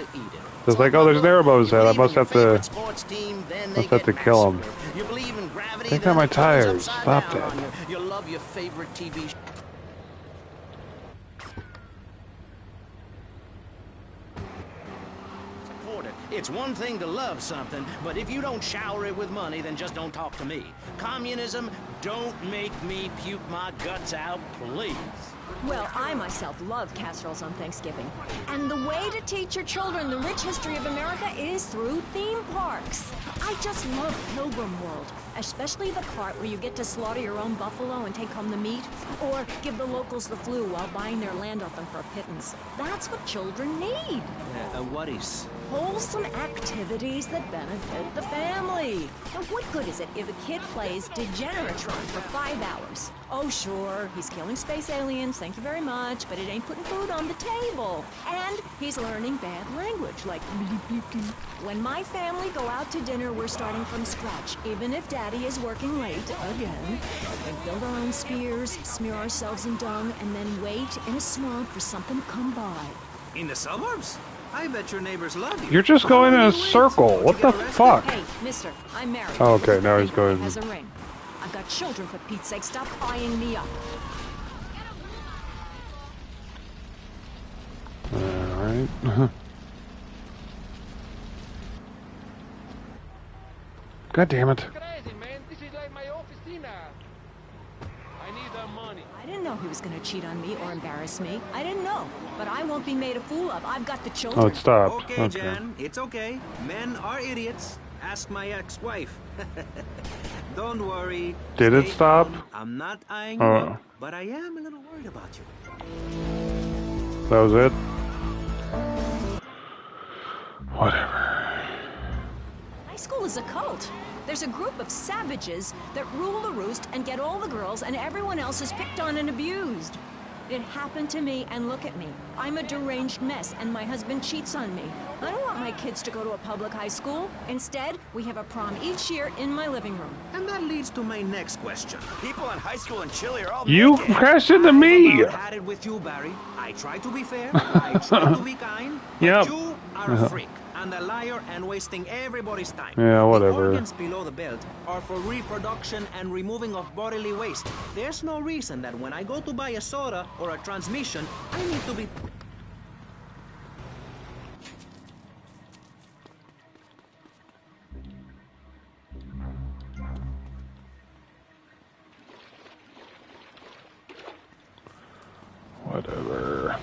It's like, oh, there's an arrow above his head. I must have to kill him. You believe in gravity, Take out my tires. Stop that. you love your favorite TV show. It's one thing to love something, but if you don't shower it with money, then just don't talk to me. Communism, don't make me puke my guts out, please. Well, I myself love casseroles on Thanksgiving. And the way to teach your children the rich history of America is through theme parks. I just love Pilgrim World, especially the part where you get to slaughter your own buffalo and take home the meat, or give the locals the flu while buying their land off them for a pittance. That's what children need. What is? Wholesome activities that benefit the family. Now, what good is it if a kid plays Degeneratron for 5 hours? Oh, sure, he's killing space aliens, thank you very much, but it ain't putting food on the table. And he's learning bad language, like when my family go out to dinner, we're starting from scratch, even if Daddy is working late again. We build our own spears, smear ourselves in dung, and then wait in a swamp for something to come by. In the suburbs? I bet your neighbors love you. You're just going in a circle. What the fuck? Hey, mister, I'm married. Oh, okay, now he's going. Has a ring. I've got children, for Pete's sake. Stop eyeing me up. Alright. God damn it. Crazy, man. This is like my officina. I need the money. I didn't know he was going to cheat on me or embarrass me. I didn't know. But I won't be made a fool of. I've got the children. Oh, it stopped. Okay, Jan, it's okay. Men are idiots. Ask my ex-wife. Don't worry. Did it stop? Calm. I'm not eyeing you up, but I am a little worried about you. That was it? Whatever. High school is a cult. There's a group of savages that rule the roost and get all the girls, and everyone else is picked on and abused. It happened to me, and look at me. I'm a deranged mess, and my husband cheats on me. I don't want my kids to go to a public high school. Instead, we have a prom each year in my living room. And that leads to my next question. People in high school in Chile are all You naked. crashed into me! I had it with you, Barry. I try to be fair. I try to be kind. Yep. But you are a freak and a liar and wasting everybody's time. Yeah, whatever. The organs below the belt are for reproduction and removing of bodily waste. There's no reason that when I go to buy a soda or a transmission, I need to be... Whatever.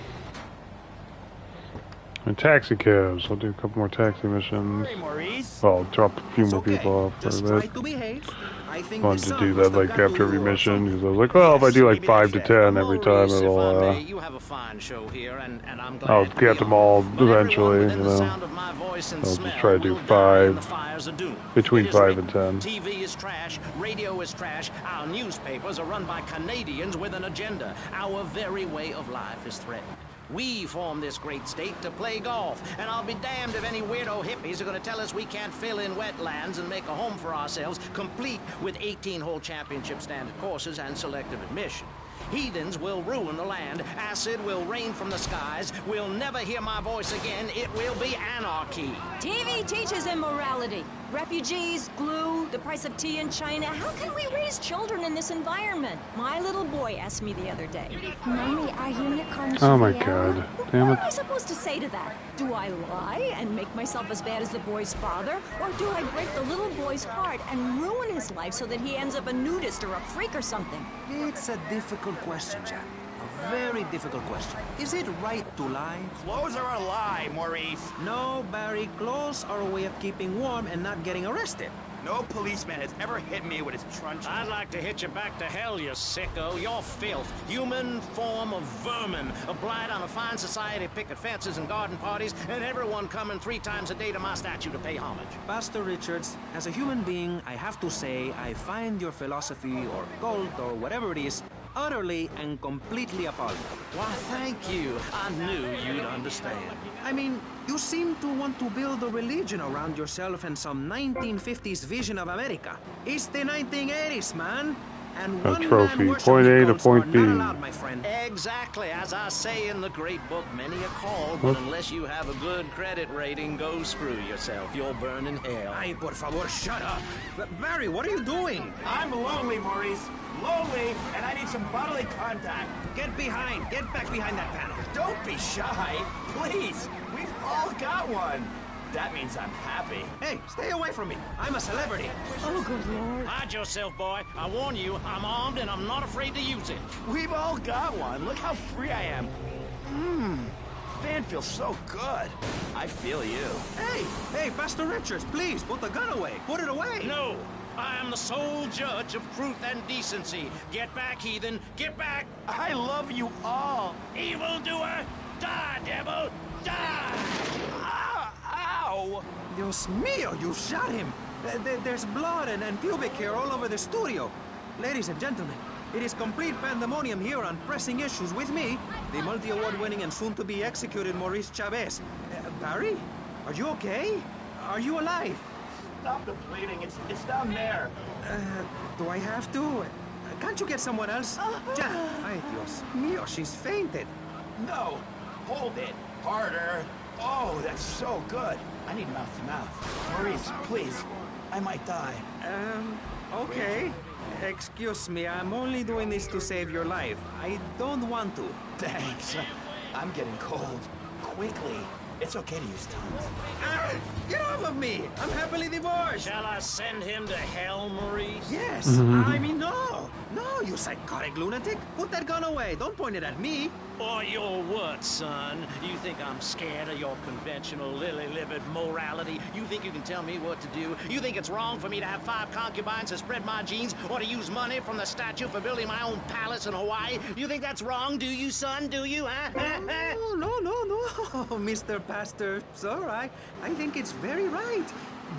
And taxi cabs. I'll do a couple more taxi missions. Hey, Maurice. Well, I'll drop a few more people off for Just a try bit. to behave. I think I wanted to do that like after every mission because I was like, well, if I do like 5 to 10 every time, it'll You have a fine show here, and I'm glad I'll to get be them on. all But everyone eventually. within You the know, sound of my voice and I'll smell just try to do will die in the 5 fires of doom. between It is 5 written, and 10. TV is trash, radio is trash, our newspapers are run by Canadians with an agenda. Our very way of life is threatened. We formed this great state to play golf, and I'll be damned if any weirdo hippies are going to tell us we can't fill in wetlands and make a home for ourselves, complete with 18-hole championship standard courses and selective admission. Heathens will ruin the land. Acid will rain from the skies. We'll never hear my voice again. It will be anarchy. TV teaches immorality. Refugees, glue, the price of tea in China. How can we raise children in this environment? My little boy asked me the other day, Mommy, are unicorns Oh my real? god. Damn What it. am I supposed to say to that? Do I lie and make myself as bad as the boy's father? Or do I break the little boy's heart and ruin his life so that he ends up a nudist or a freak or something? It's a difficult question, Jack. A very difficult question. Is it right to lie? Clothes are a lie, Maurice. No, Barry. Clothes are a way of keeping warm and not getting arrested. No policeman has ever hit me with his truncheon. I'd like to hit you back to hell, you sicko. You're filth. Human form of vermin. A blight on a fine society, picket fences and garden parties, and everyone coming 3 times a day to my statue to pay homage. Pastor Richards, as a human being, I have to say I find your philosophy or cult or whatever it is utterly and completely appalling. Why, thank you. I knew you'd understand. I mean, you seem to want to build a religion around yourself and some 1950s vision of America. It's the 1980s, man. And A one trophy. man worship Point A to cults point are B. not allowed, my friend. Exactly. As I say in the great book, many are called, but unless you have a good credit rating, go screw yourself. You'll burn in hell. Ay, por favor, shut up. Barry, what are you doing? I'm lonely, Maurice. Lonely, and I need some bodily contact. Get back behind that panel. Don't be shy. Please. We've all got one. That means I'm happy. Hey, stay away from me. I'm a celebrity. Oh, good Lord. Hide yourself, boy. I warn you, I'm armed and I'm not afraid to use it. We've all got one. Look how free I am. Fan feels so good. I feel you. Hey, Pastor Richards, please, put the gun away. Put it away. No, I am the sole judge of truth and decency. Get back, heathen. Get back. I love you all. Evildoer, die, devil, die. Ow! Dios mío, you shot him. There's blood and pubic hair all over the studio. Ladies and gentlemen, it is complete pandemonium here on Pressing Issues with me, the multi-award-winning and soon-to-be executed Maurice Chavez. Barry, are you okay? Are you alive? Stop the bleeding. It's down there. Do I have to? Can't you get someone else? Ay, Dios mío, she's fainted. No, hold it. Harder. Oh, that's so good. I need mouth-to-mouth. Maurice, please. I might die. Okay. Excuse me, I'm only doing this to save your life. I don't want to. Thanks. I'm getting cold. Quickly. It's okay to use tongues. Get off of me! I'm happily divorced! Shall I send him to hell, Maurice? Yes! I mean, no! No, you psychotic lunatic! Put that gun away! Don't point it at me! Or your what, son? You think I'm scared of your conventional lily-livered morality? You think you can tell me what to do? You think it's wrong for me to have 5 concubines to spread my genes or to use money from the statue for building my own palace in Hawaii? You think that's wrong, do you, son? Do you, huh? No, Mr. Pastor, sir, I think it's very right.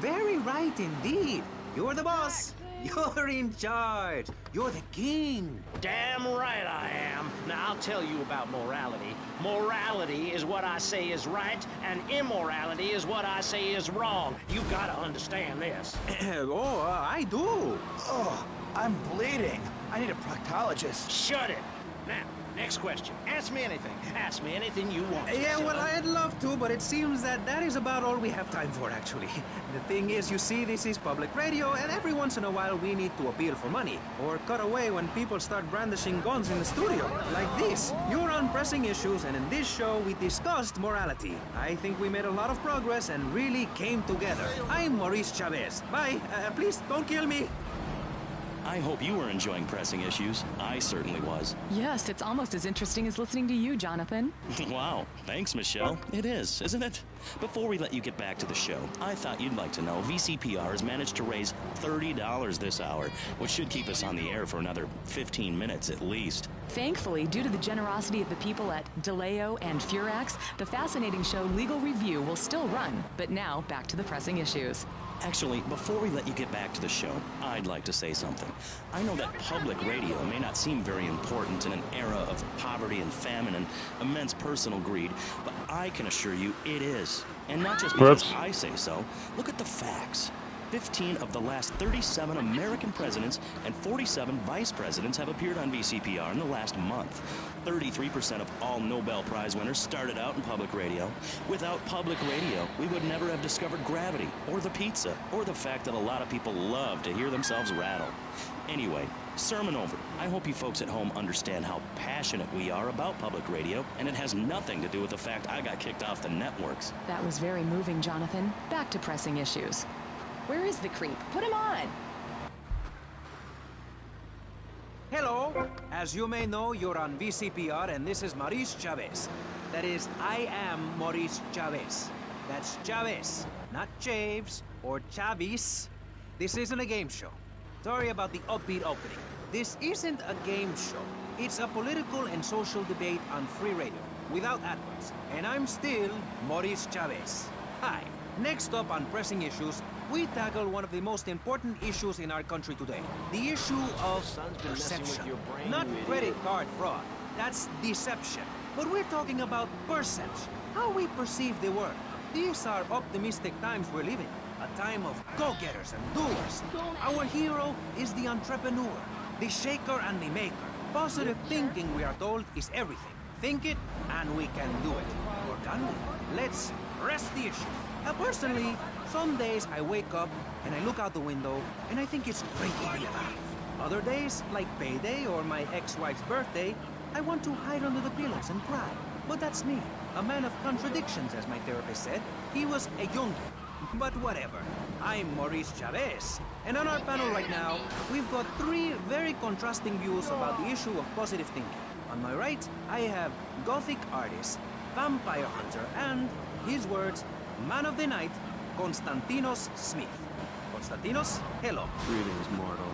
Very right indeed. You're the boss. You're in charge. You're the king. Damn right I am. Now, I'll tell you about morality. Morality is what I say is right, and immorality is what I say is wrong. You gotta understand this. I do. Oh, I'm bleeding. I need a proctologist. Shut it. Now, next question. Ask me anything. Ask me anything you want. Yeah, well, I'd love to, but it seems that is about all we have time for, actually. The thing is, you see, this is public radio, and every once in a while we need to appeal for money. Or cut away when people start brandishing guns in the studio. Like this. You're on Pressing Issues, and in this show we discussed morality. I think we made a lot of progress and really came together. I'm Maurice Chavez. Bye. Please, don't kill me. I hope you were enjoying Pressing Issues. I certainly was. Yes, it's almost as interesting as listening to you, Jonathan. Wow. Thanks, Michelle. It is, isn't it? Before we let you get back to the show, I thought you'd like to know VCPR has managed to raise $30 this hour, which should keep us on the air for another 15 minutes at least. Thankfully, due to the generosity of the people at DeLeo and Furax, the fascinating show Legal Review will still run. But now, back to the Pressing Issues. Actually, before we let you get back to the show, I'd like to say something. I know that public radio may not seem very important in an era of poverty and famine and immense personal greed, but I can assure you it is. And not just because I say so. Look at the facts. 15 of the last 37 American presidents and 47 vice presidents have appeared on VCPR in the last month. 33% of all Nobel Prize winners started out in public radio. Without public radio, we would never have discovered gravity, or the pizza, or the fact that a lot of people love to hear themselves rattle. Anyway, sermon over. I hope you folks at home understand how passionate we are about public radio, and it has nothing to do with the fact I got kicked off the networks. That was very moving, Jonathan. Back to Pressing Issues. Where is the creep? Put him on! Hello. As you may know, you're on VCPR, and this is Maurice Chavez. That is, I am Maurice Chavez. That's Chavez, not Chaves or Chavis. This isn't a game show. Sorry about the upbeat opening. This isn't a game show. It's a political and social debate on free radio, without adverts. And I'm still Maurice Chavez. Hi. Next up on Pressing Issues, we tackle one of the most important issues in our country today. The issue of perception. Not credit card fraud. That's deception. But we're talking about perception. How we perceive the world. These are optimistic times we're living. A time of go-getters and doers. Our hero is the entrepreneur, the shaker and the maker. Positive thinking, we are told, is everything. Think it, and we can do it. Or can we? Let's press the issue. Personally, some days I wake up and I look out the window and I think it's great to be alive. Other days, like payday or my ex-wife's birthday, I want to hide under the pillows and cry. But that's me. A man of contradictions, as my therapist said. He was a Jungian. But whatever. I'm Maurice Chavez. And on our panel right now, we've got three very contrasting views about the issue of positive thinking. On my right, I have Gothic artist, vampire hunter, and, his words, man of the night, Konstantinos Smith. Konstantinos, hello. Greetings, mortal.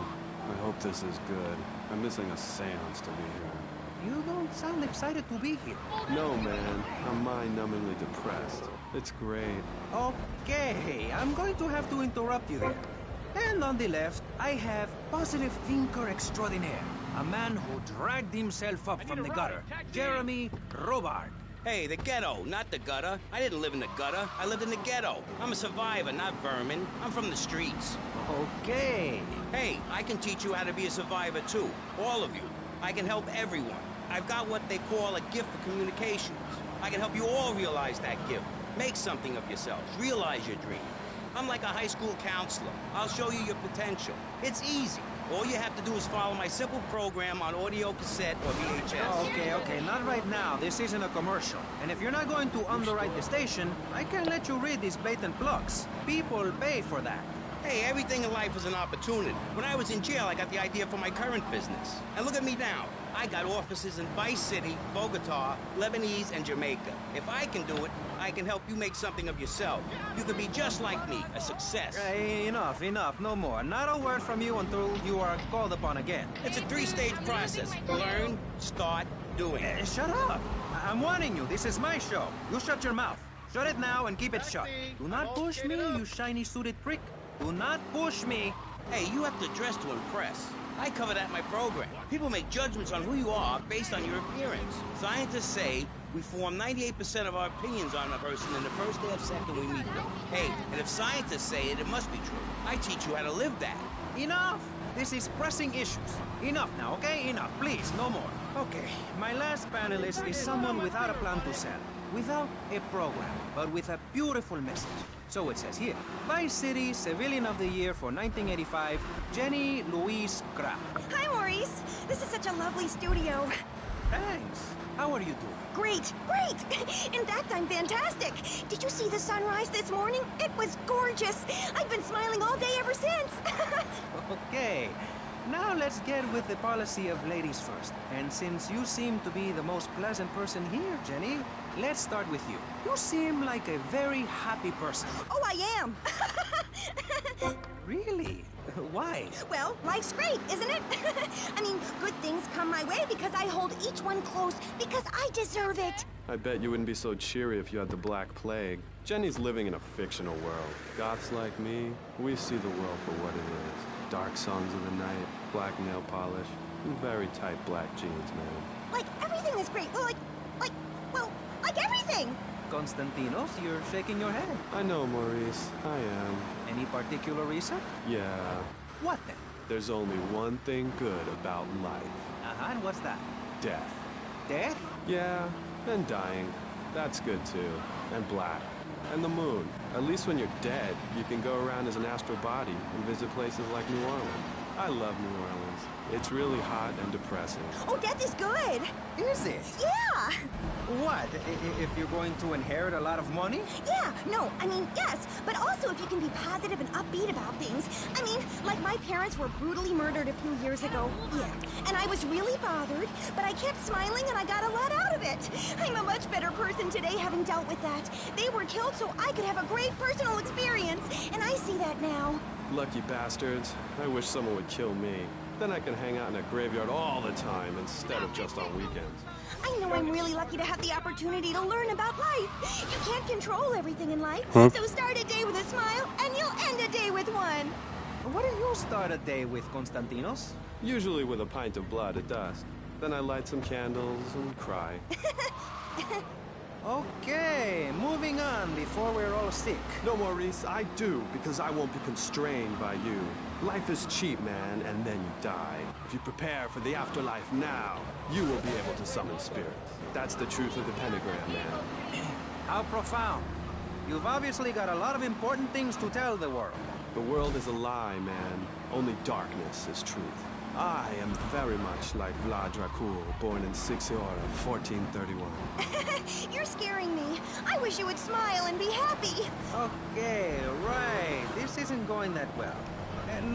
I hope this is good. I'm missing a seance to be here. You don't sound excited to be here. No, man. I'm mind-numbingly depressed. It's great. Okay, I'm going to have to interrupt you there. And on the left, I have positive thinker extraordinaire. A man who dragged himself up from the gutter. Jeremy Robart. Hey, the ghetto, not the gutter. I didn't live in the gutter. I lived in the ghetto. I'm a survivor, not vermin. I'm from the streets. Okay. Hey, I can teach you how to be a survivor, too. All of you. I can help everyone. I've got what they call a gift for communications. I can help you all realize that gift. Make something of yourselves. Realize your dream. I'm like a high school counselor. I'll show you your potential. It's easy. All you have to do is follow my simple program on audio cassette or VHS. Okay, not right now. This isn't a commercial. And if you're not going to underwrite the station, I can't let you read these blatant plugs. People pay for that. Hey, everything in life is an opportunity. When I was in jail, I got the idea for my current business. And look at me now. I got offices in Vice City, Bogota, Lebanese, and Jamaica. If I can do it, I can help you make something of yourself. You can be just like me, a success. Enough, no more. Not a word from you until you are called upon again. It's a three-stage process. Learn, start, doing. Shut up. I'm warning you, this is my show. You shut your mouth. Shut it now and keep it shut. Do not push me, you shiny suited prick. Do not push me. Hey, you have to dress to impress. I cover that in my program. People make judgments on who you are based on your appearance. Scientists say we form 98% of our opinions on a person in the first day of second we meet them. Hey, and if scientists say it, it must be true. I teach you how to live that. Enough! This is pressing issues. Enough now, okay? Enough, please, no more. Okay, my last panelist is someone without a plan to sell. Without a program, but with a beautiful message. So it says here, Vice City Civilian of the Year for 1985, Jenny Louise Kraft. Hi, Maurice. This is such a lovely studio. Thanks. How are you doing? Great, great. In fact, I'm fantastic. Did you see the sunrise this morning? It was gorgeous. I've been smiling all day ever since. Okay. Now let's get with the policy of ladies first. And since you seem to be the most pleasant person here, Jenny, let's start with you. You seem like a very happy person. Oh, I am. Really? Why? Well, life's great, isn't it? I mean, good things come my way because I hold each one close because I deserve it. I bet you wouldn't be so cheery if you had the Black Plague. Jenny's living in a fictional world. Goths like me, we see the world for what it is. Dark songs of the night, black nail polish, and very tight black jeans, man. Like, everything is great. Well, like everything. Konstantinos, you're shaking your head. I know, Maurice. I am. Any particular reason? Yeah. What then? There's only one thing good about life. And what's that? Death. Death? Yeah, and dying. That's good too. And black. And the moon. At least when you're dead, you can go around as an astral body and visit places like New Orleans. I love New Orleans. It's really hot and depressing. Oh, death is good. Is it? Yeah. What? If you're going to inherit a lot of money? Yeah, no, I mean, yes. But also if you can be positive and upbeat about things. I mean, like my parents were brutally murdered a few years ago. Yeah. And I was really bothered, but I kept smiling and I got a lot out of it. I'm a much better person today having dealt with that. They were killed so I could have a great personal experience, and I see that now. Lucky bastards. I wish someone would kill me. Then I can hang out in a graveyard all the time instead of just on weekends. I know I'm really lucky to have the opportunity to learn about life. You can't control everything in life, Huh? so start a day with a smile, and you'll end a day with one. What do you start a day with, Konstantinos? Usually with a pint of blood at dusk. Then I light some candles and cry. Okay, moving on before we're all sick. No, Maurice, I do, because I won't be constrained by you. Life is cheap, man, and then you die. If you prepare for the afterlife now, you will be able to summon spirits. That's the truth of the pentagram, man. How profound. You've obviously got a lot of important things to tell the world. The world is a lie, man. Only darkness is truth. I am very much like Vlad Dracul, born in Sixiora, 1431. You're scaring me. I wish you would smile and be happy. Okay, right. This isn't going that well.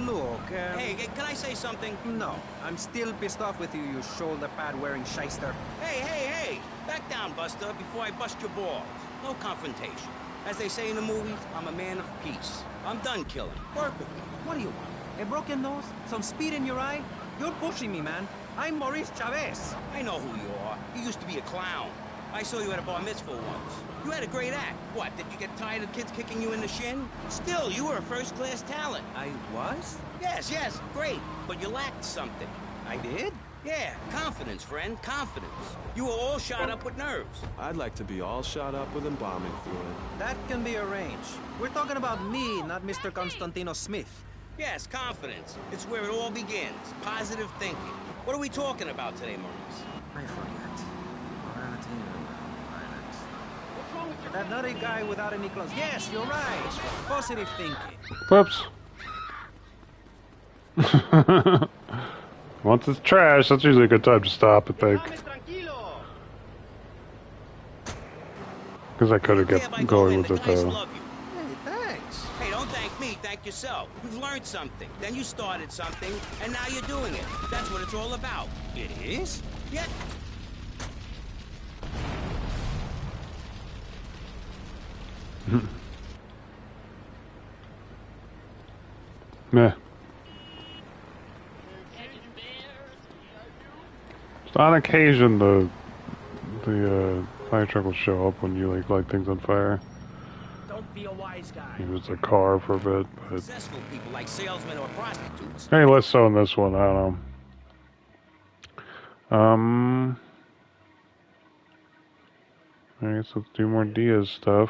Look, Hey, can I say something? No, I'm still pissed off with you, you shoulder pad wearing shyster. Hey! Back down, Buster, before I bust your balls. No confrontation. As they say in the movies, I'm a man of peace. I'm done killing. Work with me. What do you want? A broken nose? Some speed in your eye? You're pushing me, man. I'm Maurice Chavez. I know who you are. You used to be a clown. I saw you at a bar mitzvah once. You had a great act. What, did you get tired of kids kicking you in the shin? Still, you were a first-class talent. I was? Yes, great. But you lacked something. I did? Yeah, confidence, friend, confidence. You were all shot up with nerves. I'd like to be all shot up with embalming fluid. That can be arranged. We're talking about me, not Mr. Constantino Smith. Yes, confidence. It's where it all begins. Positive thinking. What are we talking about today, Maurice? I forget. That nutty guy without any clothes. Yes, you're right. Positive thinking. Whoops. Once it's trash, that's usually a good time to stop, I think. Because I could have kept going with it, though. Hey, thanks. Hey, don't thank me, thank yourself. You've learned something, then you started something, and now you're doing it. That's what it's all about. It is? Yeah. Meh. So on occasion, the fire truck will show up when you light things on fire. Don't be a wise guy. It was a car for a bit, but Successful people like salesmen or prostitutes. hey, less so in this one. I don't know. I guess let's do more Diaz stuff.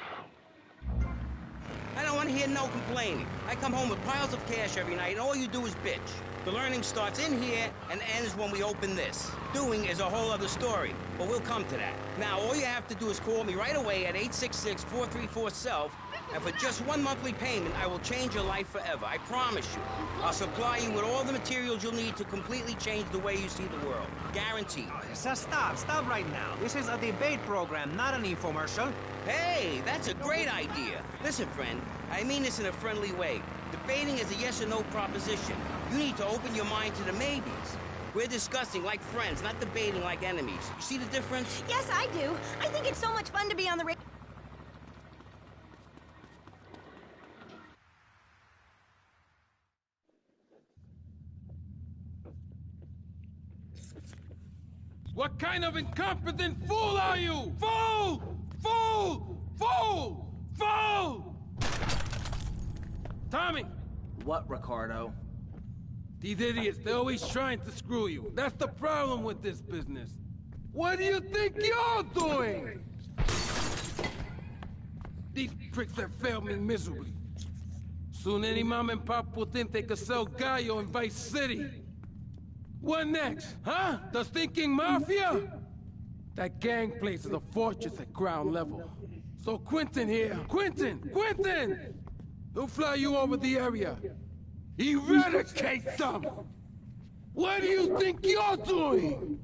I don't want to hear no complaining. I come home with piles of cash every night, and all you do is bitch. The learning starts in here and ends when we open this. Doing is a whole other story, but we'll come to that. Now, all you have to do is call me right away at 866-434-SELF, and for just one monthly payment, I will change your life forever. I promise you. I'll supply you with all the materials you'll need to completely change the way you see the world. Guaranteed. So stop right now. This is a debate program, not an infomercial. Hey, that's a great idea. Listen, friend, I mean this in a friendly way. Debating is a yes or no proposition. You need to open your mind to the maybes. We're discussing like friends, not debating like enemies. You see the difference? Yes, I do. I think it's so much fun to be on the radio. What kind of incompetent fool are you? Fool! Fool! Fool! Fool! Tommy! What, Ricardo? These idiots, they're always trying to screw you. That's the problem with this business. What do you think you're doing? These pricks have failed me miserably. Soon any mom and pop will think they could sell Gallo in Vice City. What next, huh? The stinking mafia? That gang place is a fortress at ground level. So Quentin here, Quentin! He'll fly you over the area. Eradicate them! What do you think you're doing?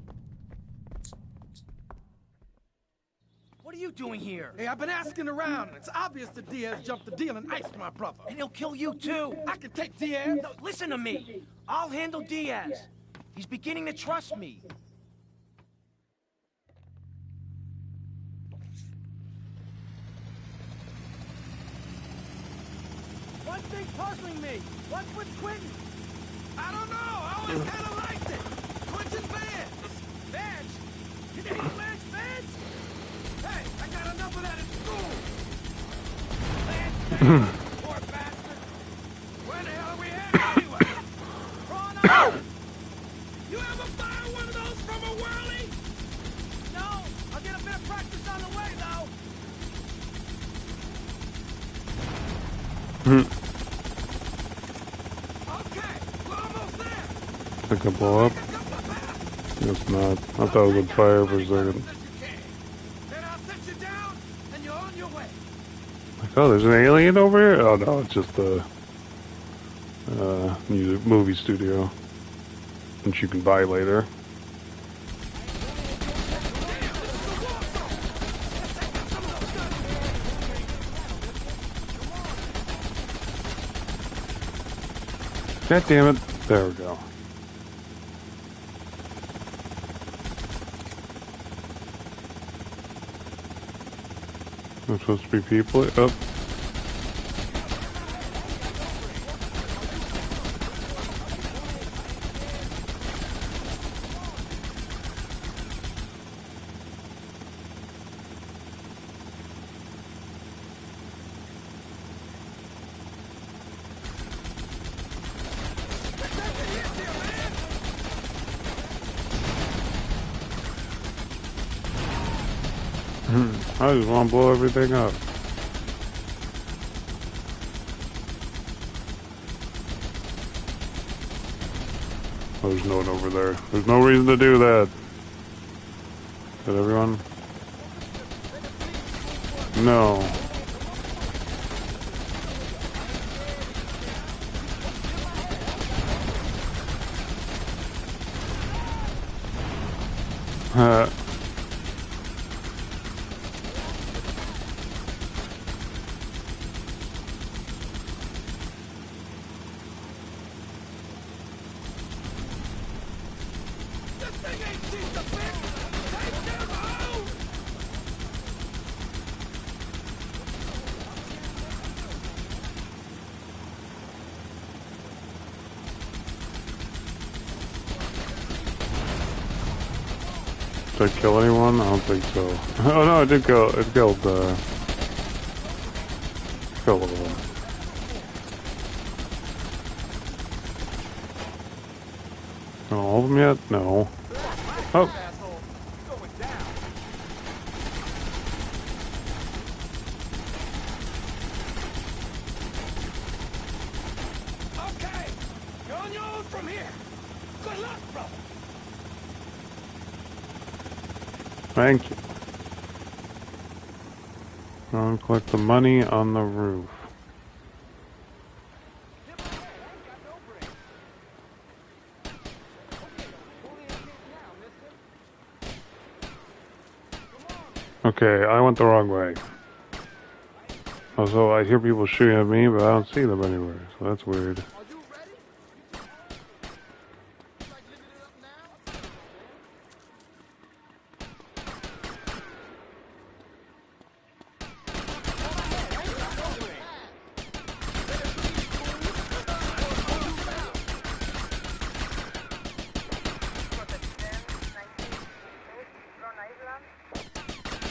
What are you doing here? Hey, I've been asking around. It's obvious that Diaz jumped the deal and iced my brother. And he'll kill you too. I can take Diaz. No, listen to me. I'll handle Diaz. He's beginning to trust me. One thing puzzling me. What's with Quentin? I don't know. I always kind of liked it. Quentin Vance. Vance? You named Lance Vance? Hey, I got enough of that in school. Lance Vance, poor bastard. Where the hell are we headed anyway? Prawn Island. You ever fire one of those from a whirly? No, I'll get a bit of practice on the way, though. Okay, we're almost there. Think I blow up? Guess not. I thought it was on fire for a second. Then I'll set you down, and you're on your way. Like, oh, there's an alien over here? Oh no, it's just a movie studio. which you can buy later. God damn it. There we go. There's supposed to be people. Oh. I just want to blow everything up. Oh, there's no one over there. There's no reason to do that. Is that everyone? No. Did I kill anyone? I don't think so. Oh no, I did kill. It killed. Killed one of them. All of them yet? No. Oh. Okay, you're on your own from here. Good luck, brother. Thank you. I'll collect the money on the roof. Okay, I went the wrong way. Also, I hear people shooting at me, but I don't see them anywhere, so that's weird.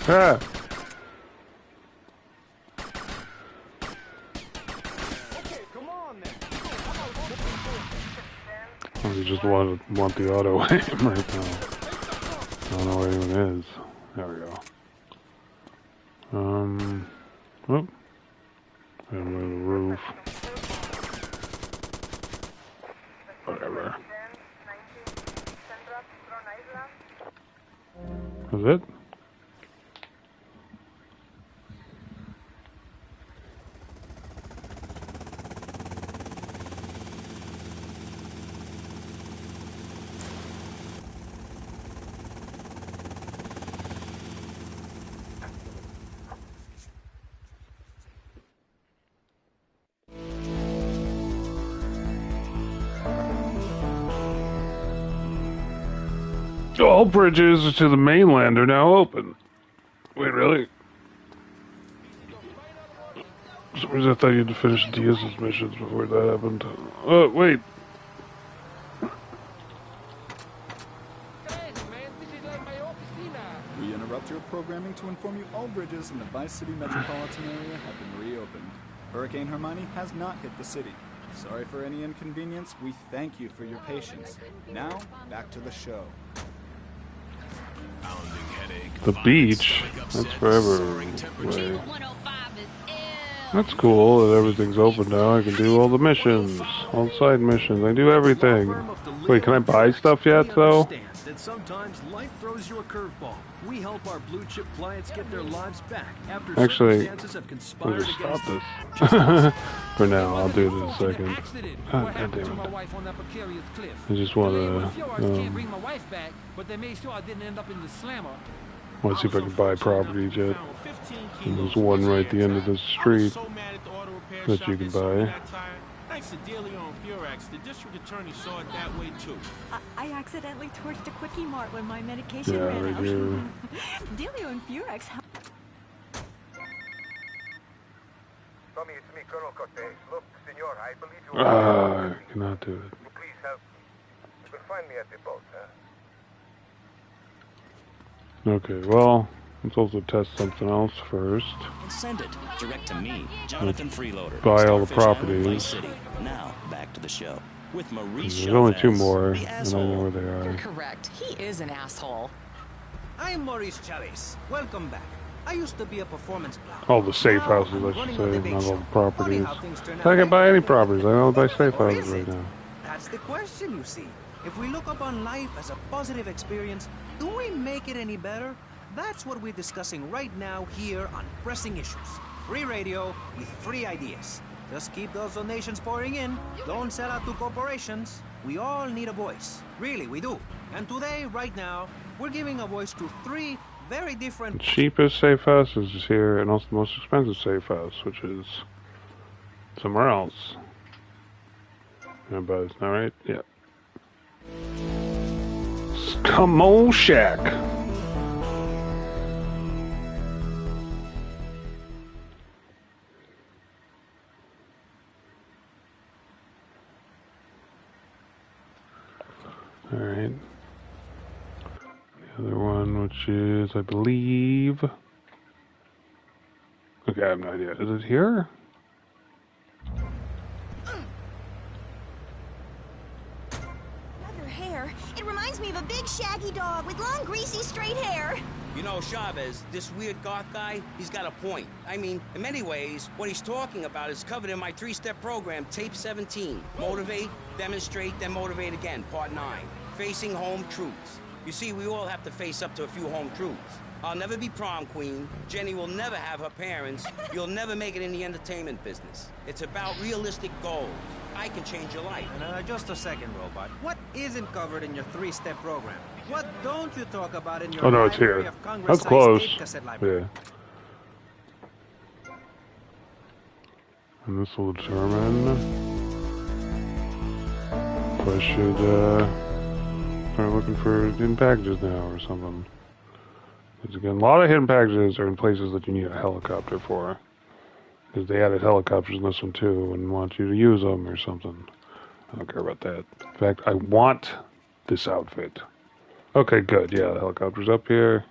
Ah! Oh, you just want the auto aim right now. I don't know where anyone is. There we go. Oh. And we're on the roof. Whatever. Is it? All bridges to the mainland are now open. Wait, really? For some reason I thought you had to finish Diaz's missions before that happened. Oh, wait. We interrupt your programming to inform you all bridges in the Vice City metropolitan area have been reopened. Hurricane Hermione has not hit the city. Sorry for any inconvenience. We thank you for your patience. Now, back to the show. The beach? That's forever away. That's cool that everything's open now. I can do all the missions, all the side missions. I do everything. Wait, can I buy stuff yet, though? that sometimes life throws you a curveball. We help our blue chip clients get their lives back after circumstances have conspired we'll just against stop them. this. For now, I'll do it in a second. Oh, God damn it. I just want to bring my wife back, but they made sure I didn't end up in the slammer. want to see if I can buy property yet. And there's one right at the end of the street that you can buy. Thanks to Delio and Furax, the district attorney saw it that way too. I accidentally torched a Quickie Mart when my medication Yeah, ran right out. here. Delio and Furax. Tommy, it's me, Colonel Cortez. Look, senor, I believe you I cannot do it. Please help me. You can find me at the boat, huh? Okay, well, let's also test something else first. And send it direct to me, Jonathan Freeloader. Buy all the Starfish Island, Vice properties. City. Now, back to the show. With Maurice There's only 2 Chavez, more, the and I asshole. know where they You're are. correct. He is an asshole. I'm Maurice Chavez. Welcome back. I used to be a performance clown. All the safe houses, I should say, not all the properties. I can buy any properties. I don't buy safe houses right now. That's the question, you see. If we look upon life as a positive experience, do we make it any better? That's what we're discussing right now here on Pressing Issues. Free radio with free ideas. Just keep those donations pouring in. Don't sell out to corporations. We all need a voice. Really, we do. And today, right now, we're giving a voice to 3 very different... The cheapest safe house is here, and also the most expensive safe house, which is somewhere else. But it's not right? Yeah. Skull Shack. Alright. The other one, which is, I believe... Okay, I have no idea. Is it here? Her hair. It reminds me of a big shaggy dog with long greasy straight hair. You know, Chavez, this weird goth guy, he's got a point. I mean, in many ways, what he's talking about is covered in my 3-step program, Tape 17. Motivate, demonstrate, then motivate again, Part 9. Facing home truths. You see, we all have to face up to a few home truths. I'll never be prom queen. Jenny will never have her parents. You'll never make it in the entertainment business. It's about realistic goals. I can change your life. Just a second, Robot. What isn't covered in your 3-step program? What don't you talk about in your Oh no, it's Library here. of Congress That's size close. tape cassette library? Yeah. And this will determine if I should start looking for hidden packages now or something. Because again, a lot of hidden packages are in places that you need a helicopter for. Because they added helicopters in this one too and want you to use them or something. I don't care about that. In fact, I want this outfit. Okay, good. Yeah, the helicopter's up here.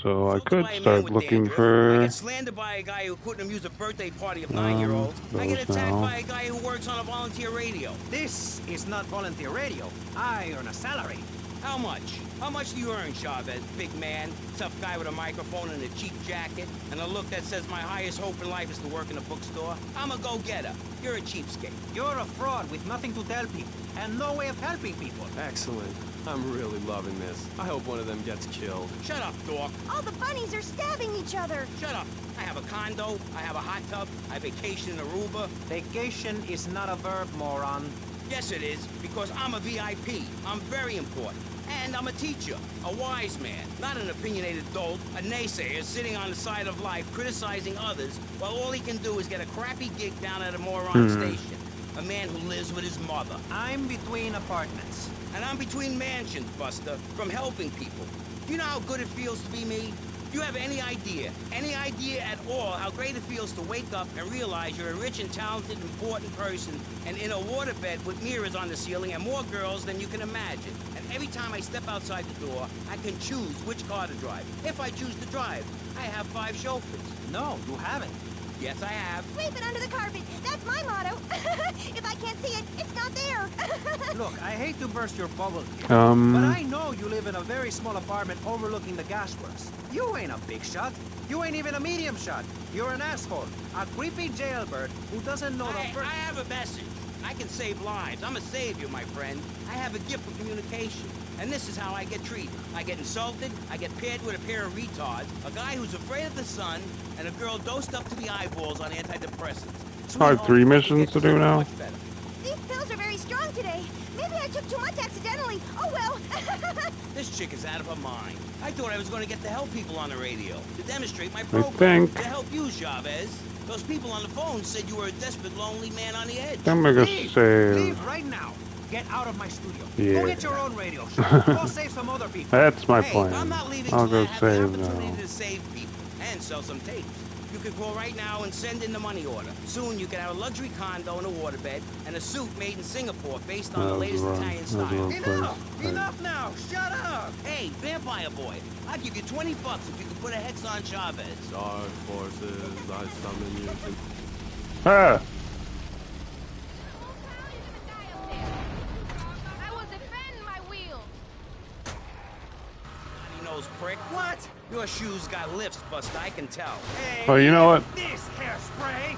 So I could start looking I for get slandered by a guy who couldn't amuse a birthday party of 9-year-olds. I get those attacked now. by a guy who works on a volunteer radio. This is not volunteer radio. I earn a salary. How much? How much do you earn, Chavez? Big man, tough guy with a microphone and a cheap jacket, and a look that says my highest hope in life is to work in a bookstore? I'm a go-getter. You're a cheapskate. You're a fraud with nothing to tell people, and no way of helping people. Excellent. I'm really loving this. I hope one of them gets killed. Shut up, dork. All the bunnies are stabbing each other. Shut up. I have a condo, I have a hot tub, I vacation in Aruba. Vacation is not a verb, moron. Yes, it is, because I'm a VIP. I'm very important. And I'm a teacher, a wise man, not an opinionated dolt, a naysayer sitting on the side of life criticizing others while all he can do is get a crappy gig down at a moron station. A man who lives with his mother. I'm between apartments. And I'm between mansions, Buster, from helping people. Do you know how good it feels to be me? Do you have any idea at all how great it feels to wake up and realize you're a rich and talented, important person and in a waterbed with mirrors on the ceiling and more girls than you can imagine? And every time I step outside the door, I can choose which car to drive. If I choose to drive, I have 5 chauffeurs. No, you haven't. Yes, I have. Sweep it under the carpet. That's my motto. If I can't see it, it's not there. Look, I hate to burst your bubble here, Um. but I know you live in a very small apartment overlooking the gasworks. You ain't a big shot. You ain't even a medium shot. You're an asshole. A creepy jailbird who doesn't know the first... I have a message. I can save lives. I'm a savior, my friend. I have a gift for communication. And this is how I get treated. I get insulted, I get paired with a pair of retards, a guy who's afraid of the sun, and a girl dosed up to the eyeballs on antidepressants. I have 3 missions to do now. These pills are very strong today. Maybe I took too much accidentally. Oh well. This chick is out of her mind. I thought I was going to get to help people on the radio, to demonstrate my program, to help you, Chavez. Those people on the phone said you were a desperate, lonely man on the edge. I'm gonna save. Leave right now. Get out of my studio. Yeah. Go get your own radio show. Go save some other people. That's my Hey, plan. I'm not leaving I'll till I go have save an opportunity now. to save people and sell some tapes. You could call right now and send in the money order. Soon you can have a luxury condo and a waterbed and a suit made in Singapore based on the latest Italian style. Enough now. Shut up. Hey, vampire boy, I'll give you 20 bucks if you can put a hex on Chavez. Dark forces, I summon you to... Ah! Nose prick. What? Your shoes got lifts, Buster, I can tell. Hey, Oh, you know what? This hairspray.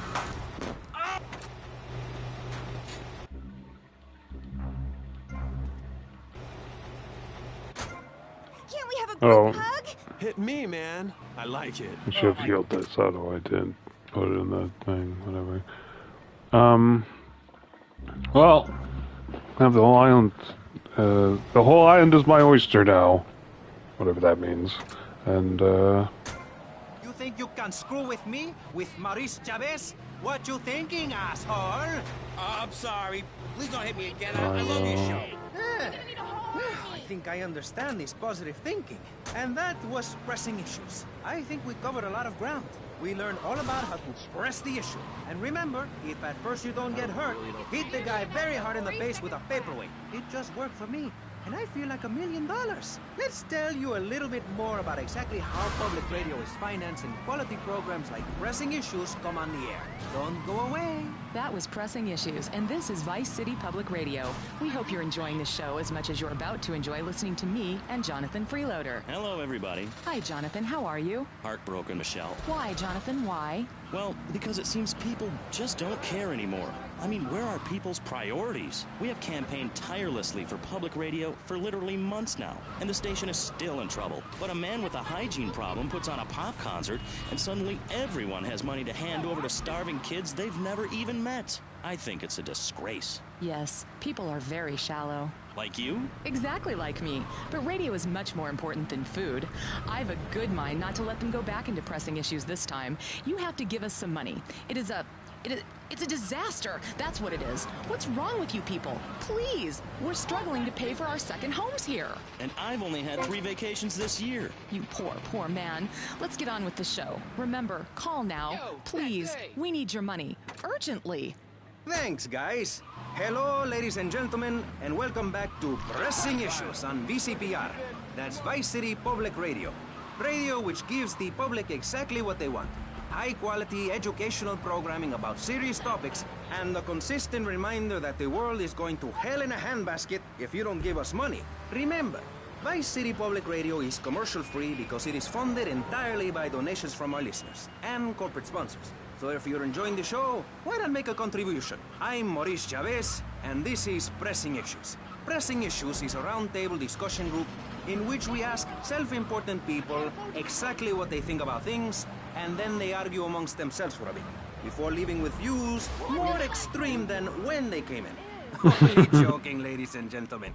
Can't we have a Oh. group hug? Hit me, man. I like it. I should have healed this, although I did put it in the thing, whatever. Well, I have the whole island. The whole island is my oyster now. Whatever that means. And, You think you can screw with me? With Maurice Chavez? What you thinking, asshole? I'm sorry. Please don't hit me again. I love your show. I think I understand this positive thinking. And that was pressing issues. I think we covered a lot of ground. We learned all about how to press the issue. And remember, if at first you don't get hurt, hit the guy very hard in the face with a paperweight. It just worked for me. And I feel like $1 million. Let's tell you a little bit more about exactly how public radio is financed and quality programs like Pressing Issues come on the air. Don't go away. That was Pressing Issues, and this is Vice City Public Radio. We hope you're enjoying the show as much as you're about to enjoy listening to me and Jonathan Freeloader. Hello, everybody. Hi, Jonathan. How are you? Heartbroken, Michelle. Why, Jonathan? Why? Well, because it seems people just don't care anymore. I mean, where are people's priorities? We have campaigned tirelessly for public radio for literally months now, and the station is still in trouble. But a man with a hygiene problem puts on a pop concert, and suddenly everyone has money to hand over to starving kids they've never even met. I think it's a disgrace. Yes, people are very shallow. Like you? Exactly like me. But radio is much more important than food. I've a good mind not to let them go back into Pressing Issues this time. You have to give us some money. It's a disaster. That's what it is. What's wrong with you people? Please, we're struggling to pay for our second homes here. And I've only had 3 vacations this year. You poor man. Let's get on with the show. Remember, call now. Please, we need your money. Urgently. Thanks, guys. Hello, ladies and gentlemen, and welcome back to Pressing Issues on VCPR. That's Vice City Public Radio. Radio which gives the public exactly what they want. High-quality educational programming about serious topics, and a consistent reminder that the world is going to hell in a handbasket if you don't give us money. Remember, Vice City Public Radio is commercial-free because it is funded entirely by donations from our listeners and corporate sponsors. So if you're enjoying the show, why not make a contribution? I'm Maurice Chavez, and this is Pressing Issues. Pressing Issues is a roundtable discussion group in which we ask self-important people exactly what they think about things, and then they argue amongst themselves for a bit, before leaving with views more extreme than when they came in. Only joking, ladies and gentlemen.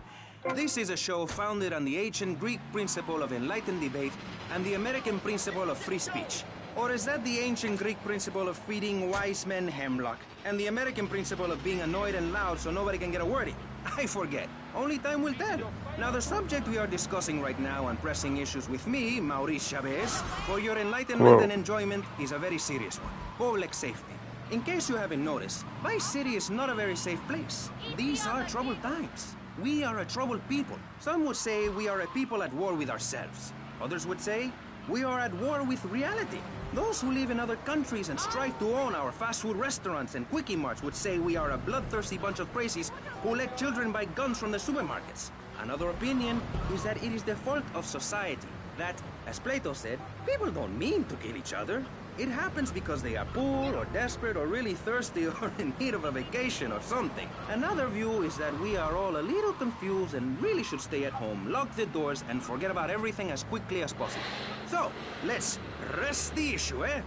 This is a show founded on the ancient Greek principle of enlightened debate and the American principle of free speech. Or is that the ancient Greek principle of feeding wise men hemlock and the American principle of being annoyed and loud so nobody can get a word in? I forget. Only time will tell. Now, the subject we are discussing right now on Pressing Issues with me, Maurice Chavez, for your enlightenment and enjoyment is a very serious one. Public safety. In case you haven't noticed, Vice City is not a very safe place. These are troubled times. We are a troubled people. Some would say we are a people at war with ourselves. Others would say we are at war with reality. Those who live in other countries and strive to own our fast food restaurants and quickie marts would say we are a bloodthirsty bunch of crazies who let children buy guns from the supermarkets. Another opinion is that it is the fault of society. That, as Plato said, people don't mean to kill each other. It happens because they are poor or desperate or really thirsty or in need of a vacation or something. Another view is that we are all a little confused and really should stay at home, lock the doors, and forget about everything as quickly as possible. So, let's press the issue, eh?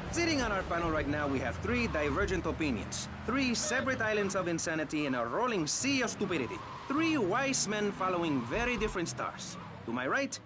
Sitting on our panel right now, we have 3 divergent opinions. 3 separate islands of insanity in a rolling sea of stupidity. 3 wise men following very different stars. To my right,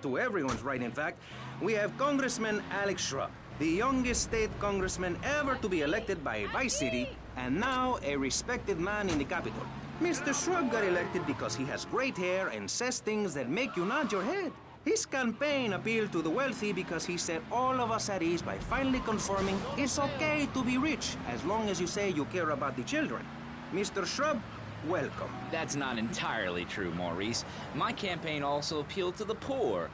to everyone's right in fact, we have Congressman Alex Shrub, the youngest state congressman ever to be elected by Vice City, and now a respected man in the Capitol. Mr. Shrub got elected because he has great hair and says things that make you nod your head. His campaign appealed to the wealthy because he set all of us at ease by finally confirming it's okay to be rich as long as you say you care about the children. Mr. Shrub, welcome. That's not entirely true, Maurice. My campaign also appealed to the poor,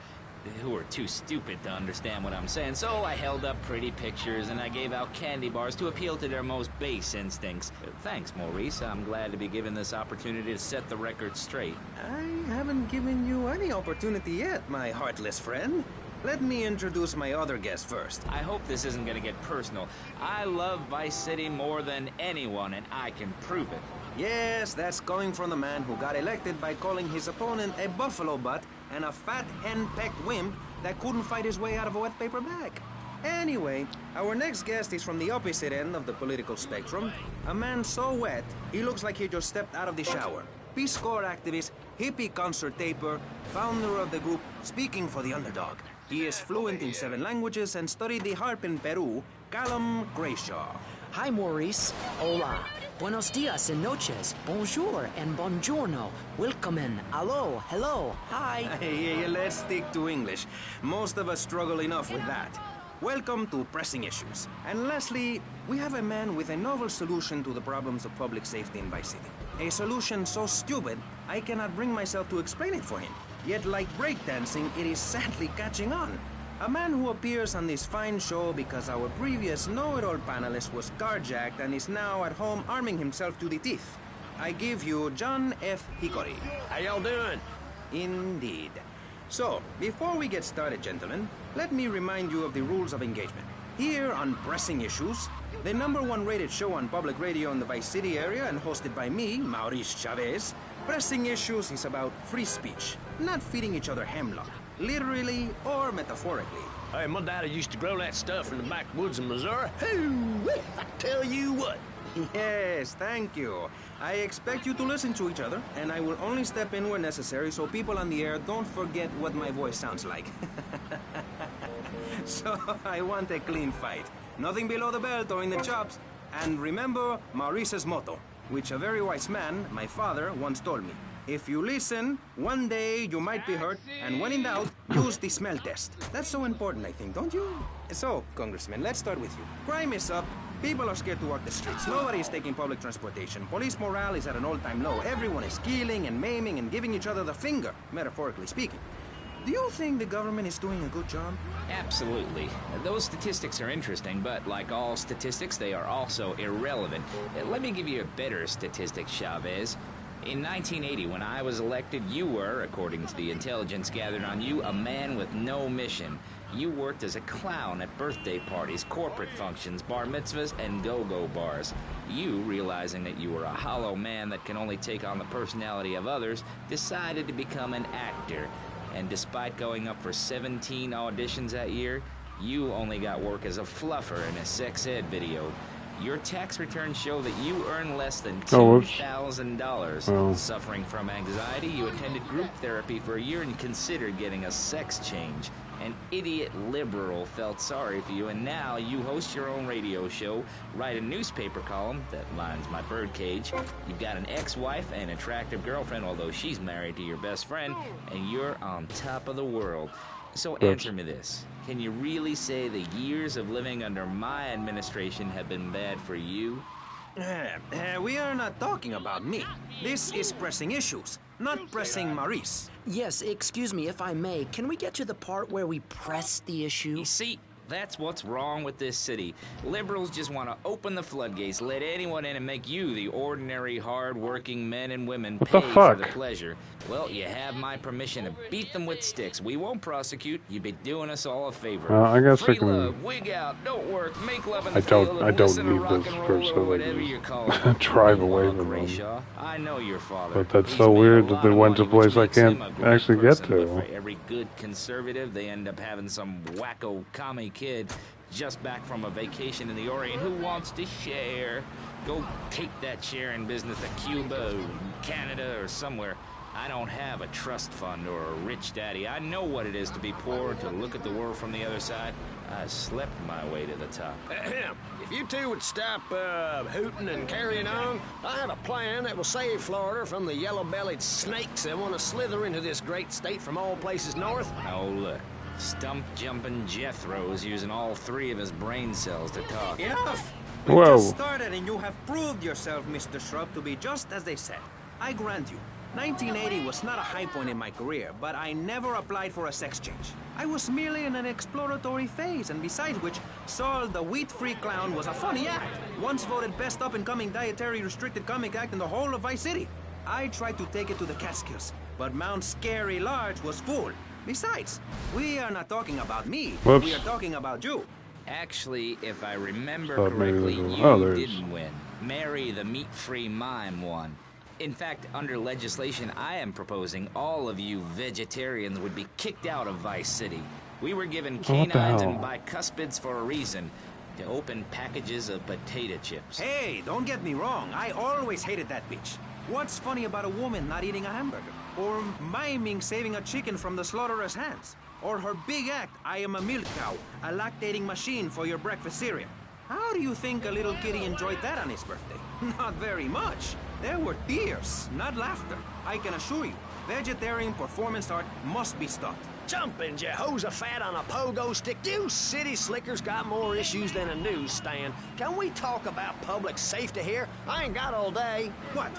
who are too stupid to understand what I'm saying, so I held up pretty pictures and I gave out candy bars to appeal to their most base instincts. Thanks, Maurice. I'm glad to be given this opportunity to set the record straight. I haven't given you any opportunity yet, my heartless friend. Let me introduce my other guest first. I hope this isn't gonna get personal. I love Vice City more than anyone, and I can prove it. Yes, that's coming from the man who got elected by calling his opponent a buffalo butt and a fat hen-pecked wimp that couldn't fight his way out of a wet paper bag. Anyway, our next guest is from the opposite end of the political spectrum. A man so wet, he looks like he just stepped out of the shower. Peace Corps activist, hippie concert taper, founder of the group Speaking for the Underdog. He is fluent in 7 languages and studied the harp in Peru, Callum Grayshaw. Hi, Maurice. Hola. Buenos dias and noches. Bonjour and buongiorno. Willkommen. Allo. Hello. Hi. Hey, let's stick to English. Most of us struggle enough with that. Welcome to Pressing Issues. And lastly, we have a man with a novel solution to the problems of public safety in Vice City. A solution so stupid, I cannot bring myself to explain it for him. Yet like breakdancing, it is sadly catching on. A man who appears on this fine show because our previous know-it-all panelist was carjacked and is now at home arming himself to the teeth. I give you John F. Hickory. How y'all doing? Indeed. So, before we get started, gentlemen, let me remind you of the rules of engagement. Here on Pressing Issues, the #1 rated show on public radio in the Vice City area and hosted by me, Maurice Chavez, Pressing Issues is about free speech, not feeding each other hemlock, literally or metaphorically. Hey, my daddy used to grow that stuff in the backwoods of Missouri. Hoo, I tell you what. Yes, thank you. I expect you to listen to each other, and I will only step in where necessary so people on the air don't forget what my voice sounds like. So, I want a clean fight. Nothing below the belt or in the chops. And remember Maurice's motto, which a very wise man, my father, once told me. If you listen, one day you might be hurt, and when in doubt, use the smell test. That's so important, I think, don't you? So, Congressman, let's start with you. Crime is up. People are scared to walk the streets. Nobody is taking public transportation. Police morale is at an all-time low. Everyone is killing and maiming and giving each other the finger, metaphorically speaking. Do you think the government is doing a good job? Absolutely. Those statistics are interesting, but like all statistics, they are also irrelevant. Let me give you a better statistic, Chavez. In 1980, when I was elected, you were, according to the intelligence gathered on you, a man with no mission. You worked as a clown at birthday parties, corporate functions, bar mitzvahs, and go-go bars. You, realizing that you were a hollow man that can only take on the personality of others, decided to become an actor. And despite going up for 17 auditions that year, you only got work as a fluffer in a sex ed video. Your tax returns show that you earn less than $2,000. Oh. Suffering from anxiety, you attended group therapy for a year and considered getting a sex change. An idiot liberal felt sorry for you, and now you host your own radio show, write a newspaper column that lines my birdcage. You've got an ex-wife and attractive girlfriend, although she's married to your best friend, and you're on top of the world. So answer me this. Can you really say the years of living under my administration have been bad for you? We are not talking about me. This is Pressing Issues, not Pressing Maurice. Yes, excuse me if I may. Can we get to the part where we press the issue? You see, That's what's wrong with this city. Liberals just want to open the floodgates, let anyone in and make you, the ordinary, hard-working men and women, pay for the pleasure. Well, you have my permission to beat them with sticks. We won't prosecute. You'd be doing us all a favor. I guess Free I can... love, wig out, don't work, make love in the I field, don't need this person to drive away from them. I know your father. But that's so weird that they went to a place I can't actually get to. For every good conservative, they end up having some wacko commie kid just back from a vacation in the Orient who wants to share. Go take that sharing business to Cuba or Canada or somewhere. I don't have a trust fund or a rich daddy. I know what it is to be poor and to look at the world from the other side. I slept my way to the top. If you two would stop hooting and carrying on, I have a plan that will save Florida from the yellow-bellied snakes that want to slither into this great state from all places north. Oh, look. Stump-jumping Jethro's using all 3 of his brain cells to talk. Enough! We Whoa. just started and you have proved yourself, Mr. Shrub, to be just as they said. I grant you, 1980 was not a high point in my career, but I never applied for a sex change. I was merely in an exploratory phase, and besides which, Saul the wheat-free clown was a funny act. Once voted best up-and-coming dietary restricted comic act in the whole of Vice City. I tried to take it to the Catskills, but Mount Scary Large was full. Besides, we are not talking about me. Whoops. We are talking about you. Actually, if I remember Thought maybe correctly, there were you others. didn't win. Mary, the meat-free mime, won. In fact, under legislation I am proposing, all of you vegetarians would be kicked out of Vice City. We were given What the canines hell? and bicuspids for a reason. To open packages of potato chips. Hey, don't get me wrong. I always hated that bitch. What's funny about a woman not eating a hamburger? Or miming saving a chicken from the slaughteurer's hands? Or her big act, I am a milk cow, a lactating machine for your breakfast cereal? How do you think a little kitty enjoyed that on his birthday? Not very much. There were tears, not laughter. I can assure you, vegetarian performance art must be stopped. Jumping Jehoshaphat on a pogo stick. You city slickers got more issues than a newsstand. Can we talk about public safety here? I ain't got all day. What?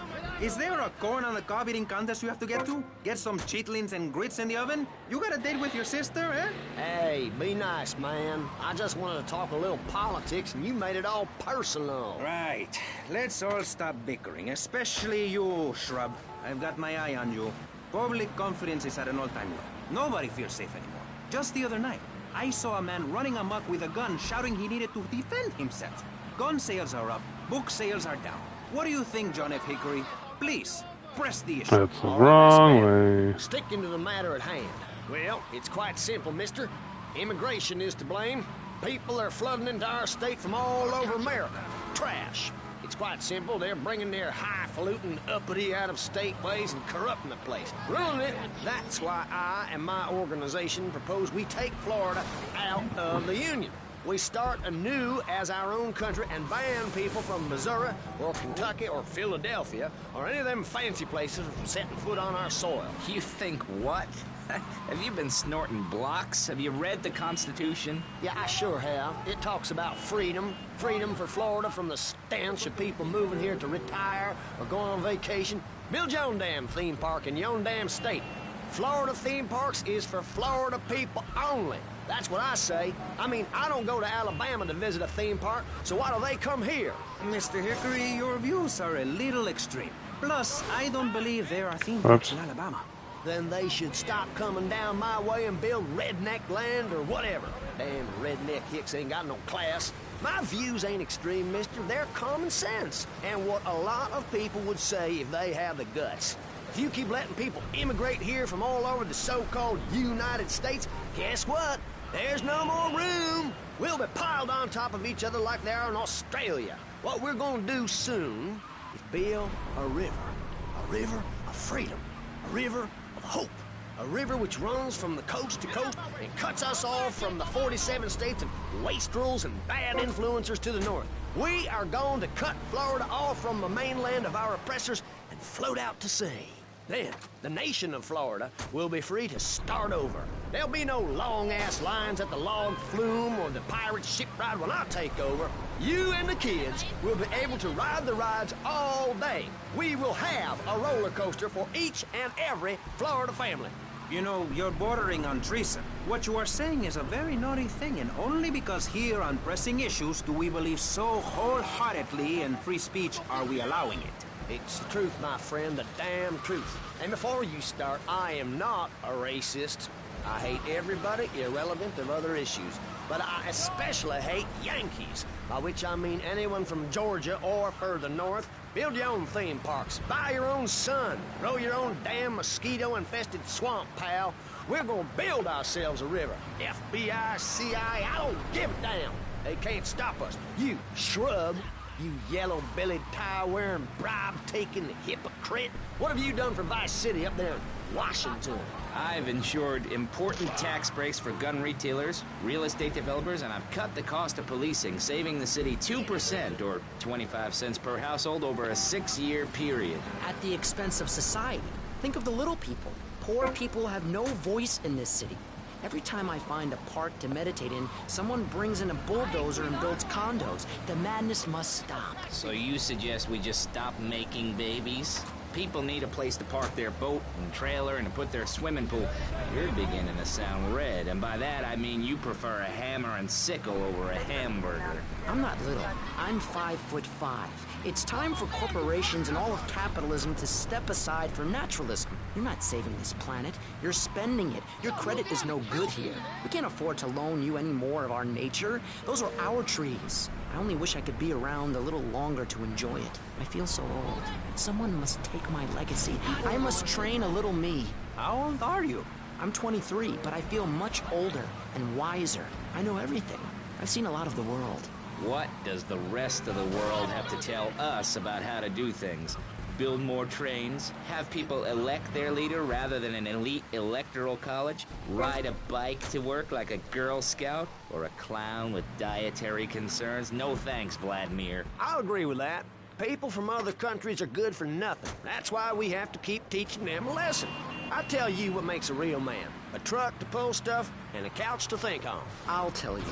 Is there a corn on the cob eating contest you have to get to? Get some chitlins and grits in the oven? You got a date with your sister, eh? Hey, be nice, man. I just wanted to talk a little politics, and you made it all personal. Right. Let's all stop bickering, especially you, Shrub. I've got my eye on you. Public confidence is at an all-time low. Nobody feels safe anymore. Just the other night, I saw a man running amok with a gun shouting he needed to defend himself. Gun sales are up, book sales are down. What do you think, John F. Hickory? Please, press the issue. That's the wrong way. Sticking to the matter at hand. Well, it's quite simple, mister. Immigration is to blame. People are flooding into our state from all over America. Trash. It's quite simple. They're bringing their highfalutin, uppity, out-of-state ways and corrupting the place. Ruining it. That's why I and my organization propose we take Florida out of the Union. We start anew as our own country and ban people from Missouri or Kentucky or Philadelphia or any of them fancy places from setting foot on our soil. You think what? Have you been snorting blocks? Have you read the Constitution? Yeah, I sure have. It talks about freedom. Freedom for Florida from the stench of people moving here to retire or going on vacation. Build your own damn theme park in your own damn state. Florida theme parks is for Florida people only. That's what I say. I mean, I don't go to Alabama to visit a theme park, so why do they come here? Mr. Hickory, your views are a little extreme. Plus, I don't believe there are theme parks in Alabama. Then they should stop coming down my way and build redneck land or whatever. Damn redneck hicks ain't got no class. My views ain't extreme, mister. They're common sense. And what a lot of people would say if they have the guts. If you keep letting people immigrate here from all over the so-called United States, guess what? There's no more room. We'll be piled on top of each other like they are in Australia. What we're gonna do soon is build a river of freedom, a river of hope, a river which runs from the coast to coast and cuts us off from the 47 states of wastrels and bad influencers to the north. We are going to cut Florida off from the mainland of our oppressors and float out to sea. Then, the nation of Florida will be free to start over. There'll be no long-ass lines at the log flume or the pirate shipwright when I take over. You and the kids will be able to ride the rides all day. We will have a roller coaster for each and every Florida family. You know, you're bordering on treason. What you are saying is a very naughty thing, and only because here on Pressing Issues do we believe so wholeheartedly in free speech are we allowing it. It's the truth, my friend, the damn truth. And before you start, I am not a racist. I hate everybody irrelevant of other issues. But I especially hate Yankees, by which I mean anyone from Georgia or further north. Build your own theme parks, buy your own sun, grow your own damn mosquito-infested swamp, pal. We're gonna build ourselves a river. FBI, CIA, I don't give a damn. They can't stop us. You shrub, you yellow-bellied, tie-wearing, bribe-taking hypocrite. What have you done for Vice City up there in Washington? I've ensured important tax breaks for gun retailers, real estate developers, and I've cut the cost of policing, saving the city 2% or 25 cents per household over a 6-year period. At the expense of society. Think of the little people. Poor people have no voice in this city. Every time I find a park to meditate in, someone brings in a bulldozer and builds condos. The madness must stop. So you suggest we just stop making babies? People need a place to park their boat and trailer and to put their swimming pool. You're beginning to sound red, and by that I mean you prefer a hammer and sickle over a hamburger. I'm not little. I'm 5'5". It's time for corporations and all of capitalism to step aside for naturalism. You're not saving this planet. You're spending it. Your credit is no good here. We can't afford to loan you any more of our nature. Those are our trees. I only wish I could be around a little longer to enjoy it. I feel so old. Someone must take my legacy. I must train a little me. How old are you? I'm 23, but I feel much older and wiser. I know everything. I've seen a lot of the world. What does the rest of the world have to tell us about how to do things? Build more trains? Have people elect their leader rather than an elite electoral college? Ride a bike to work like a Girl Scout? Or a clown with dietary concerns? No thanks, Vladimir. I'll agree with that. People from other countries are good for nothing. That's why we have to keep teaching them a lesson. I tell you what makes a real man. A truck to pull stuff and a couch to think on. I'll tell you.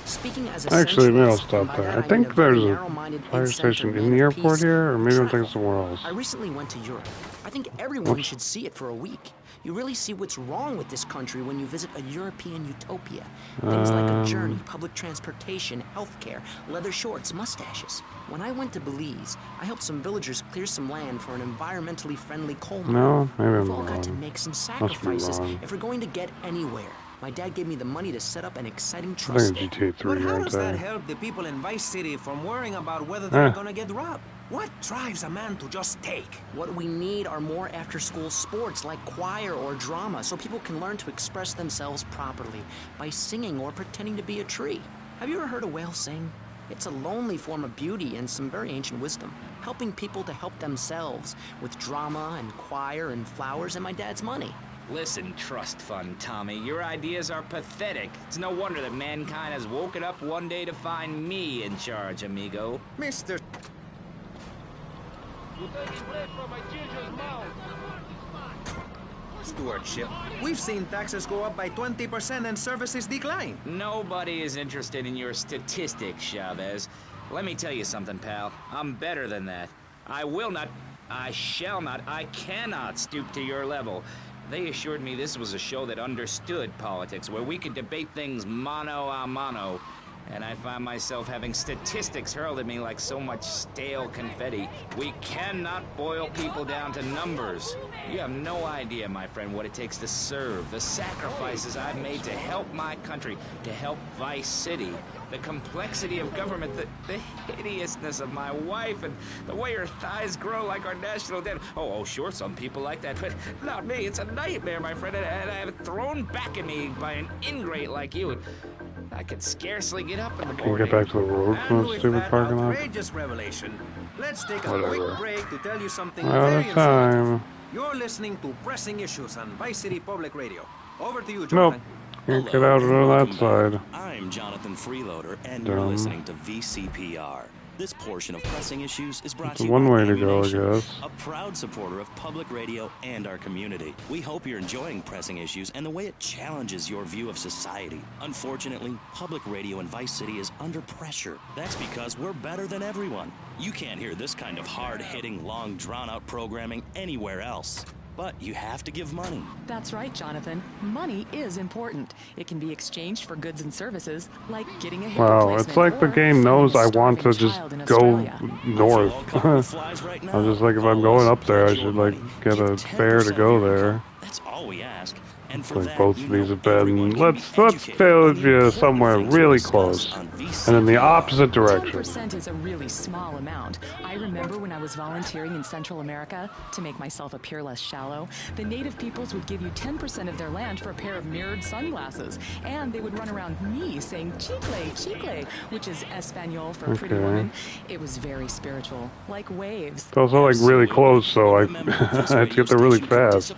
Speaking as a Actually, maybe I'll stop there. I think there's a fire station in the airport here, or maybe I'm thinking somewhere else. I recently went to Europe. I think everyone should see it for a week. You really see what's wrong with this country when you visit a European utopia. Things like a journey, public transportation, healthcare, leather shorts, mustaches. When I went to Belize, I helped some villagers clear some land for an environmentally friendly coal mine. No, maybe I'm We've all wrong. got to make some sacrifices if we're going to get anywhere. My dad gave me the money to set up an exciting I trust. think GTA 3 But how right does that there. help the people in Vice City from worrying about whether they're gonna get robbed? What drives a man to just take? What we need are more after-school sports like choir or drama so people can learn to express themselves properly by singing or pretending to be a tree. Have you ever heard a whale sing? It's a lonely form of beauty and some very ancient wisdom, helping people to help themselves with drama and choir and flowers and my dad's money. Listen, trust fund Tommy, your ideas are pathetic. It's no wonder that mankind has woken up one day to find me in charge, amigo. Mr. Stewardship. We've seen taxes go up by 20% and services decline. Nobody is interested in your statistics, Chavez. Let me tell you something, pal. I'm better than that. I will not, I shall not, I cannot stoop to your level. They assured me this was a show that understood politics, where we could debate things mano a mano. And I find myself having statistics hurled at me like so much stale confetti. We cannot boil people down to numbers. You have no idea, my friend, what it takes to serve, the sacrifices I've made to help my country, to help Vice City, the complexity of government, the hideousness of my wife, and the way her thighs grow like our national debt. Oh, sure, some people like that, but not me. It's a nightmare, my friend, and I have it thrown back at me by an ingrate like you. I could scarcely get up in the Can you morning. get back to the road from the stupid parking lot? Outrageous revelation. Let's take a Whatever. quick break to tell you something Out very of informative. time. You're listening to Pressing Issues on Vice City Public Radio. Over to you, Nope. Jonathan. Can't get out of that side. I'm Jonathan Freeloader, and you're Dumb. listening to VCPR. This portion of Pressing Issues is brought It's to you one by way to go, I Ammunition, guess. a proud supporter of public radio and our community. We hope you're enjoying Pressing Issues and the way it challenges your view of society. Unfortunately, public radio in Vice City is under pressure. That's because we're better than everyone. You can't hear this kind of hard-hitting, long, drawn-out programming anywhere else. But you have to give money. That's right, Jonathan. Money is important. It can be exchanged for goods and services, like getting a hip replacement. It's like the game knows I want to just go north. I was just like, if I'm going up there, I should like get a fare to go there. That's all we ask. And for Like that, both of these have been. Let's fill you somewhere really close, and in the opposite direction. 10% is a really small amount. I remember when I was volunteering in Central America to make myself appear less shallow, the native peoples would give you 10% of their land for a pair of mirrored sunglasses, and they would run around me saying chicle, chicle, which is Espanol for pretty woman. It was very spiritual, like waves. It's also like really close, so I had to get there really fast.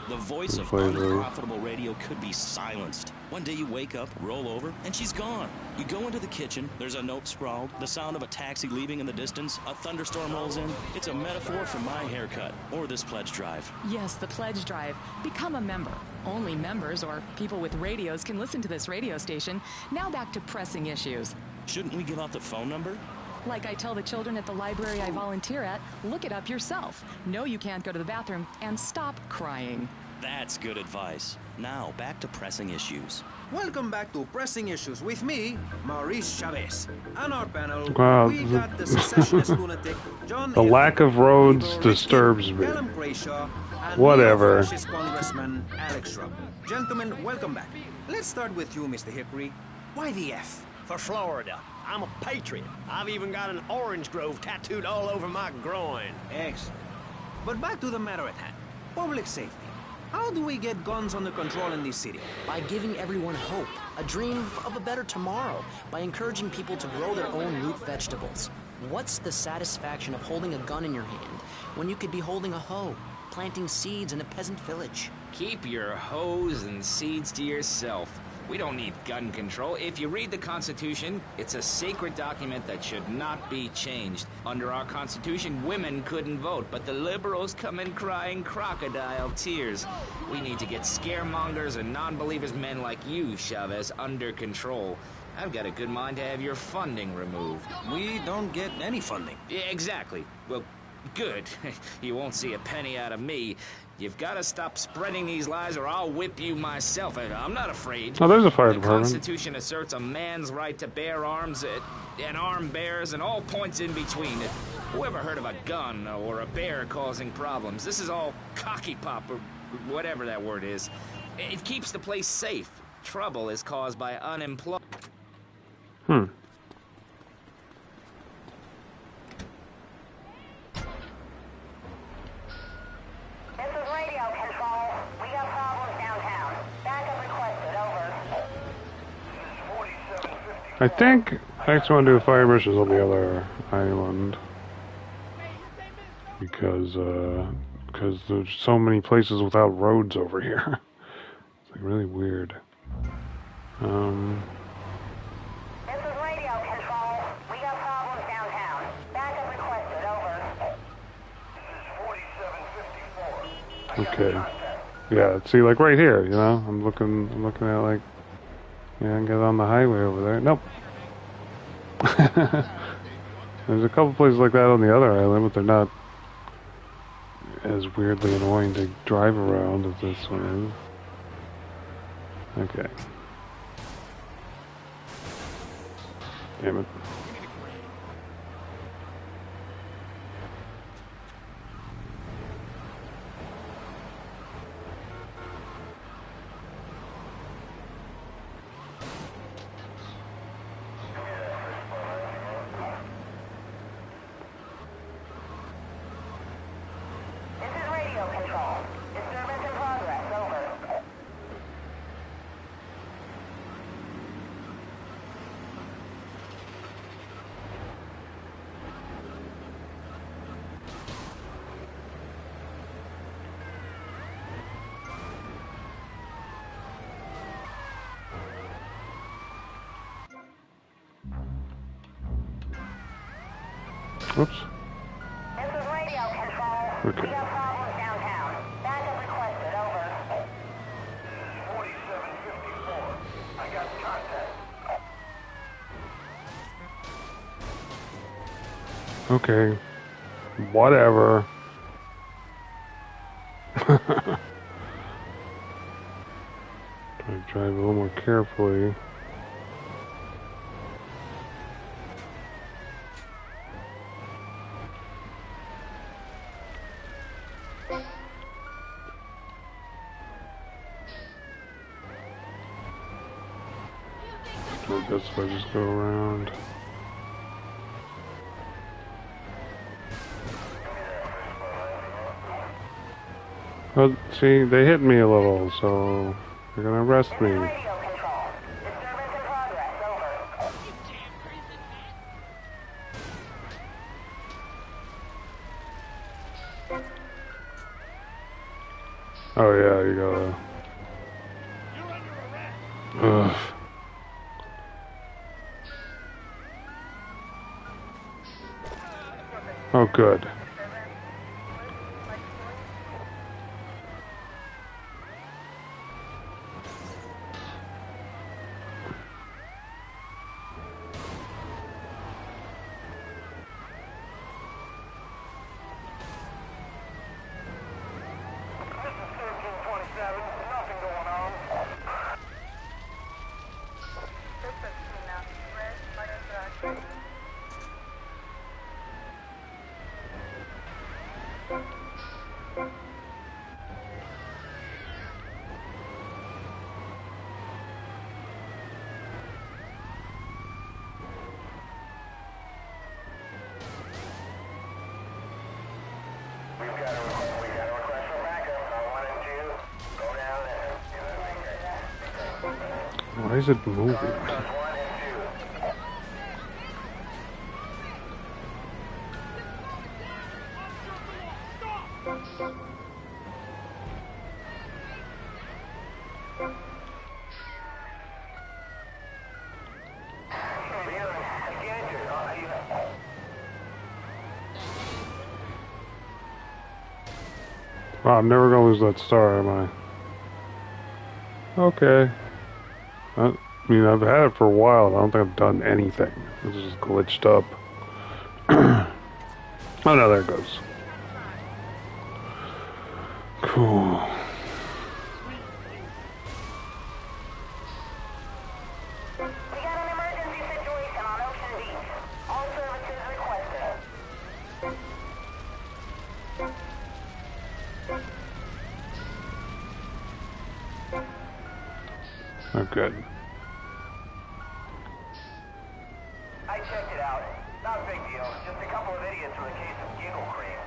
The voice of unprofitable radio could be silenced. One day you wake up, roll over, and she's gone. You go into the kitchen, there's a note sprawled, the sound of a taxi leaving in the distance, a thunderstorm rolls in. It's a metaphor for my haircut, or this pledge drive. Yes, the pledge drive. Become a member. Only members or people with radios can listen to this radio station. Now back to pressing issues. Shouldn't we give out the phone number? Like I tell the children at the library I volunteer at, look it up yourself. Know you can't go to the bathroom, and stop crying. That's good advice. Now, back to pressing issues. Welcome back to Pressing Issues with me, Maurice Chavez. On our panel, Wow, we got the secessionist lunatic, John the lack of roads disturbs me. Callum Grayshaw, and Whatever. neo-fascist Congressman Alex Shrub. Gentlemen, welcome back. Let's start with you, Mr. Hickory. Why the F? For Florida. I'm a patriot. I've even got an orange grove tattooed all over my groin. Excellent. But back to the matter at hand. Public safety. How do we get guns under control in this city? By giving everyone hope, a dream of a better tomorrow, by encouraging people to grow their own root vegetables. What's the satisfaction of holding a gun in your hand when you could be holding a hoe, planting seeds in a peasant village? Keep your hoes and seeds to yourself. We don't need gun control. If you read the Constitution, it's a sacred document that should not be changed. Under our Constitution, women couldn't vote, but the liberals come in crying crocodile tears. We need to get scaremongers and non-believers men like you, Chavez, under control. I've got a good mind to have your funding removed. We don't get any funding. Yeah, exactly. Well, good. You won't see a penny out of me. You've got to stop spreading these lies or I'll whip you myself. I'm not afraid. Oh, there's a fire department. The Constitution asserts a man's right to bear arms and arm bears and all points in between. Who ever heard of a gun or a bear causing problems? This is all cocky pop or whatever that word is. It keeps the place safe. Trouble is caused by unemployment. I think I actually want to do fire missions on the other island because there's so many places without roads over here. It's like really weird. This is radio control. We got problems downtown. Backup requested. Over. Okay. Yeah. See, like right here, you know, I'm looking at like. Yeah, and get on the highway over there. Nope. There's a couple places like that on the other island, but they're not as weirdly annoying to drive around as this one is. Okay. Damn it. Oops. This is radio control. Okay. We got problems downtown. Backup requested. Over. 4754. I got contact. Okay. Whatever. I drive a little more carefully. I guess if I just go around. Oh, see, they hit me a little, so they're gonna arrest me. Oh yeah, you gotta... Ugh. Oh, good. Why is it moving? Wow, I'm never gonna lose that star, am I? Okay. I mean, I've had it for a while. I don't think I've done anything. It's just glitched up. Oh no, there it goes. Cool. Oh, good. I checked it out. Not a big deal. Just a couple of idiots with a case of giggle cream.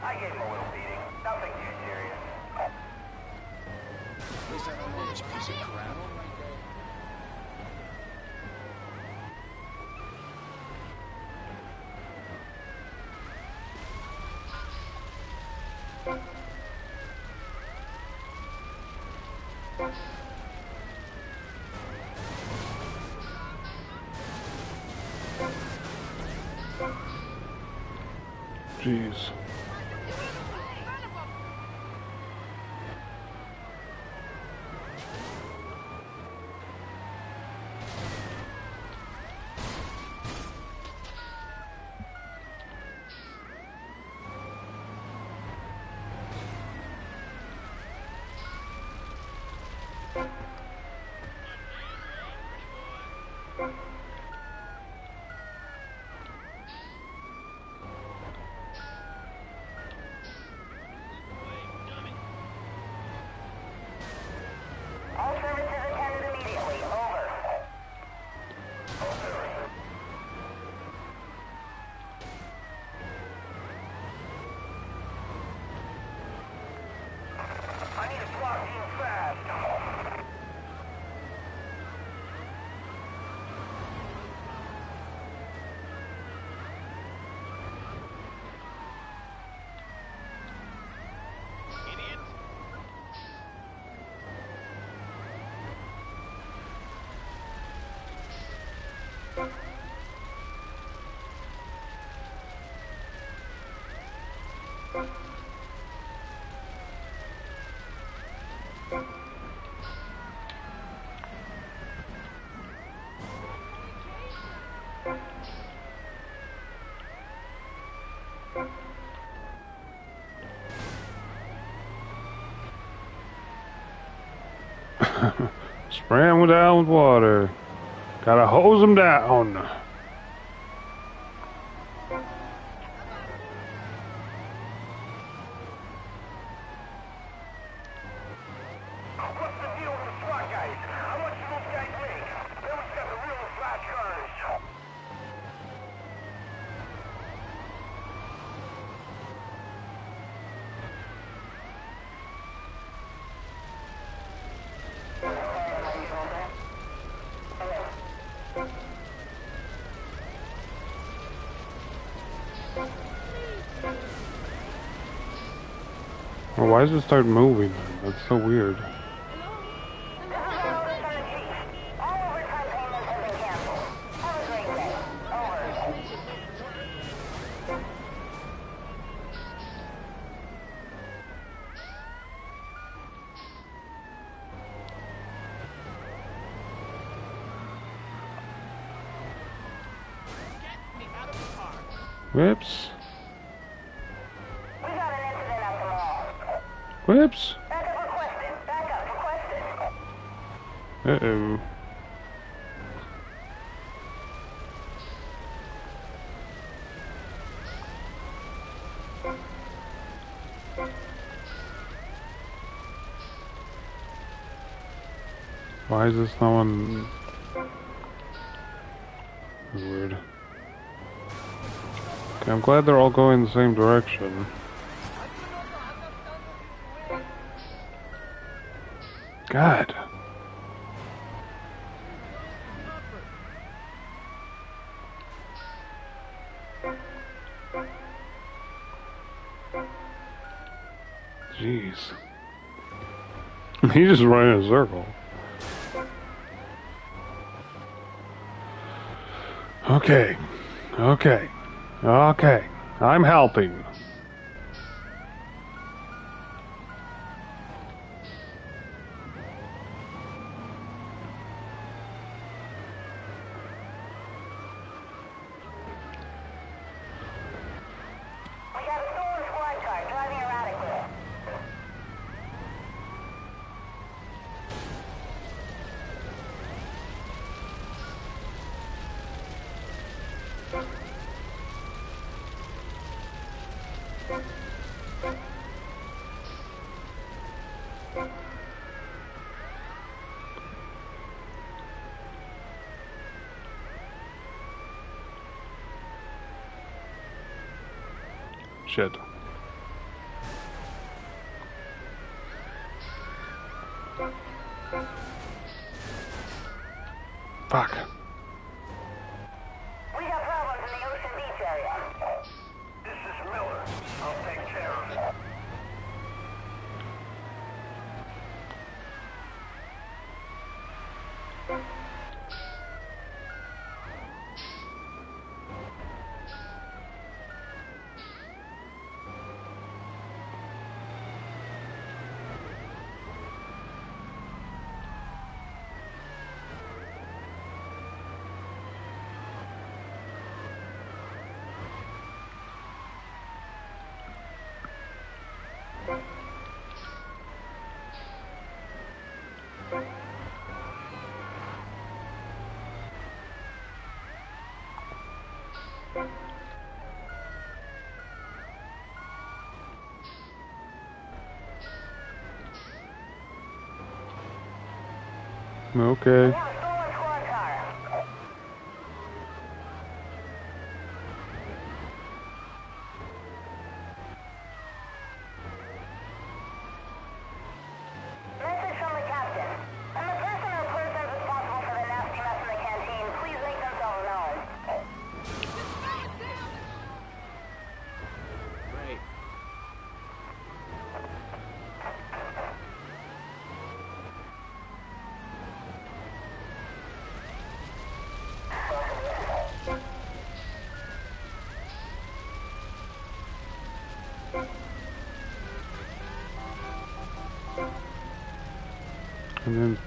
I gave them a little beating. Nothing too serious. At least I don't know this piece of crap. Jeez. All services attended immediately. Over. I need a SWAT team fast. Spray him down with water. Gotta hose him down. Well, why does it start moving? That's so weird. Whoops. Whoops. Uh-oh. Why is this no one... Weird. Okay, I'm glad they're all going the same direction. God. Jeez. He's just running in a circle. Okay. Okay. Okay. I'm helping. Shit. Fuck. We got problems in the Ocean Beach area. This is Miller. I'll take care of it. Okay. Message from the captain. And the person or persons responsible for the nasty mess in the canteen, please make themselves known. Great. And then...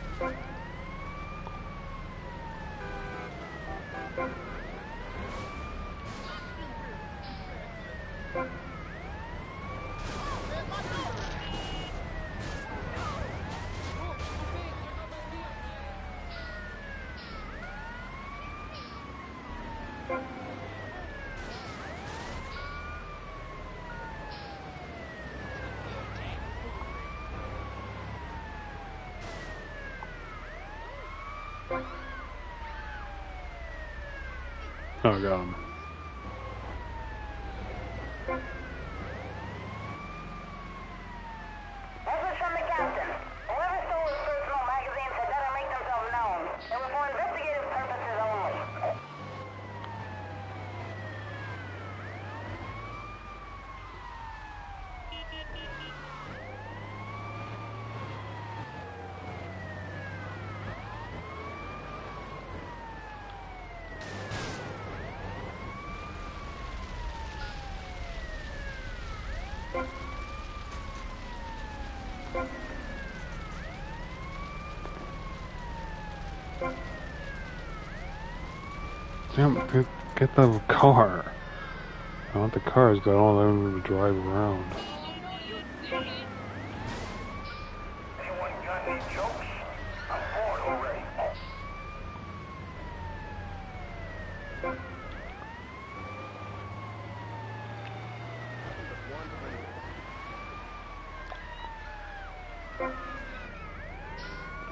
Oh, I got him. Message from the captain. Whoever stole his personal magazines had better make themselves known. They were for investigative purposes only. Damn, get the car. I want the cars, but I don't want them to drive around. Anyone got any jokes? I'm bored already.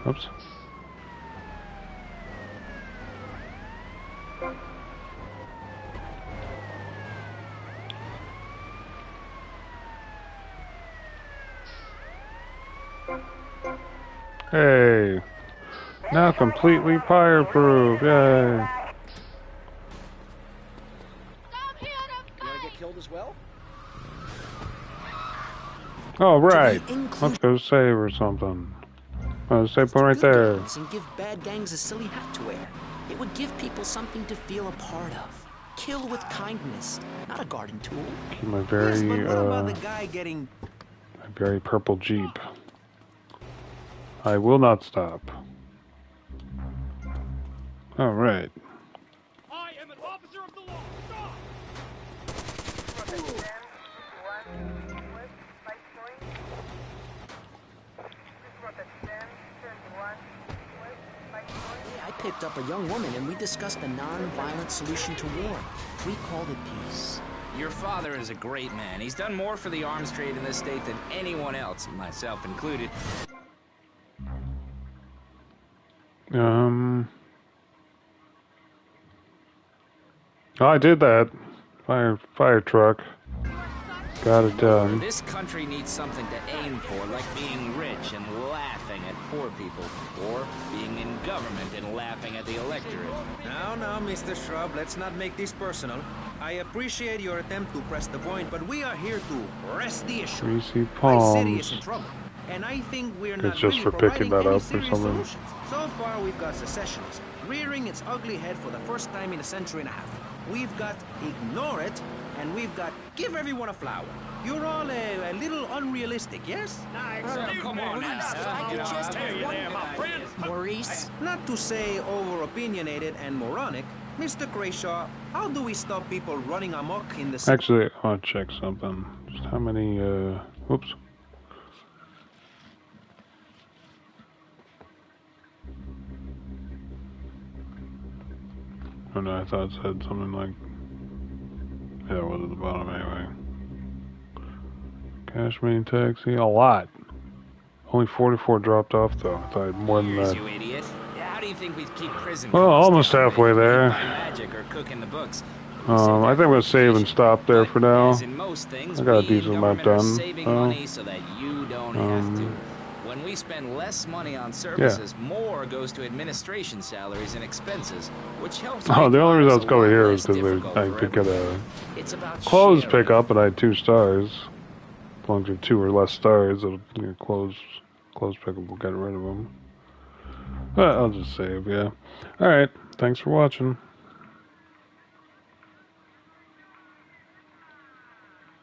Oops. Hey, now completely fireproof, yay. You wanna get killed as well? Oh, right. Let's go save or something. Save point right there. And give bad gangs a silly hat to wear. It would give people something to feel a part of. Kill with kindness, not a garden tool. Keep my Yes, very, but what about the guy getting... my very purple Jeep. I will not stop. All right. I am an officer of the law. Stop! I picked up a young woman and we discussed a non-violent solution to war. We called it peace. Your father is a great man. He's done more for the arms trade in this state than anyone else, myself included. I did that. Fire truck. Got it done. This country needs something to aim for, like being rich and laughing at poor people, or being in government and laughing at the electorate. Now, Mr. Shrub, let's not make this personal. I appreciate your attempt to press the point, but we are here to press the issue. Greasy My city is palms. in trouble, and I think we're It's not just really for picking providing that any up or serious something. solutions. So far, we've got secessionism, rearing its ugly head for the first time in a century and a half. We've got ignore it, and we've got give everyone a flower. You're all a little unrealistic, yes? Come on Maurice? Not to say over-opinionated and moronic, Mr. Krayshaw, how do we stop people running amok in the city? Actually, I want to check something. Just how many, whoops. Oh no, I thought it said something like, yeah, it was at the bottom anyway. Cash main taxi, a lot. Only 44 dropped off though. I thought I had more than that. You idiot. How do you think we keep prison? Well, almost halfway there. Magic or cooking the books. I think we'll save and stop there for now. As in most things, I got a we in decent amount government are done. saving money so that you don't have to. When we spend less money on services, more goes to administration salaries and expenses, which helps. Oh, the only reason I was make going here lives is because difficult I for could get a It's about clothes sharing. pickup and I had 2 stars. As long as you have 2 or less stars, it'll, your clothes pickup will get rid of them. But I'll just save, yeah. Alright, thanks for watching.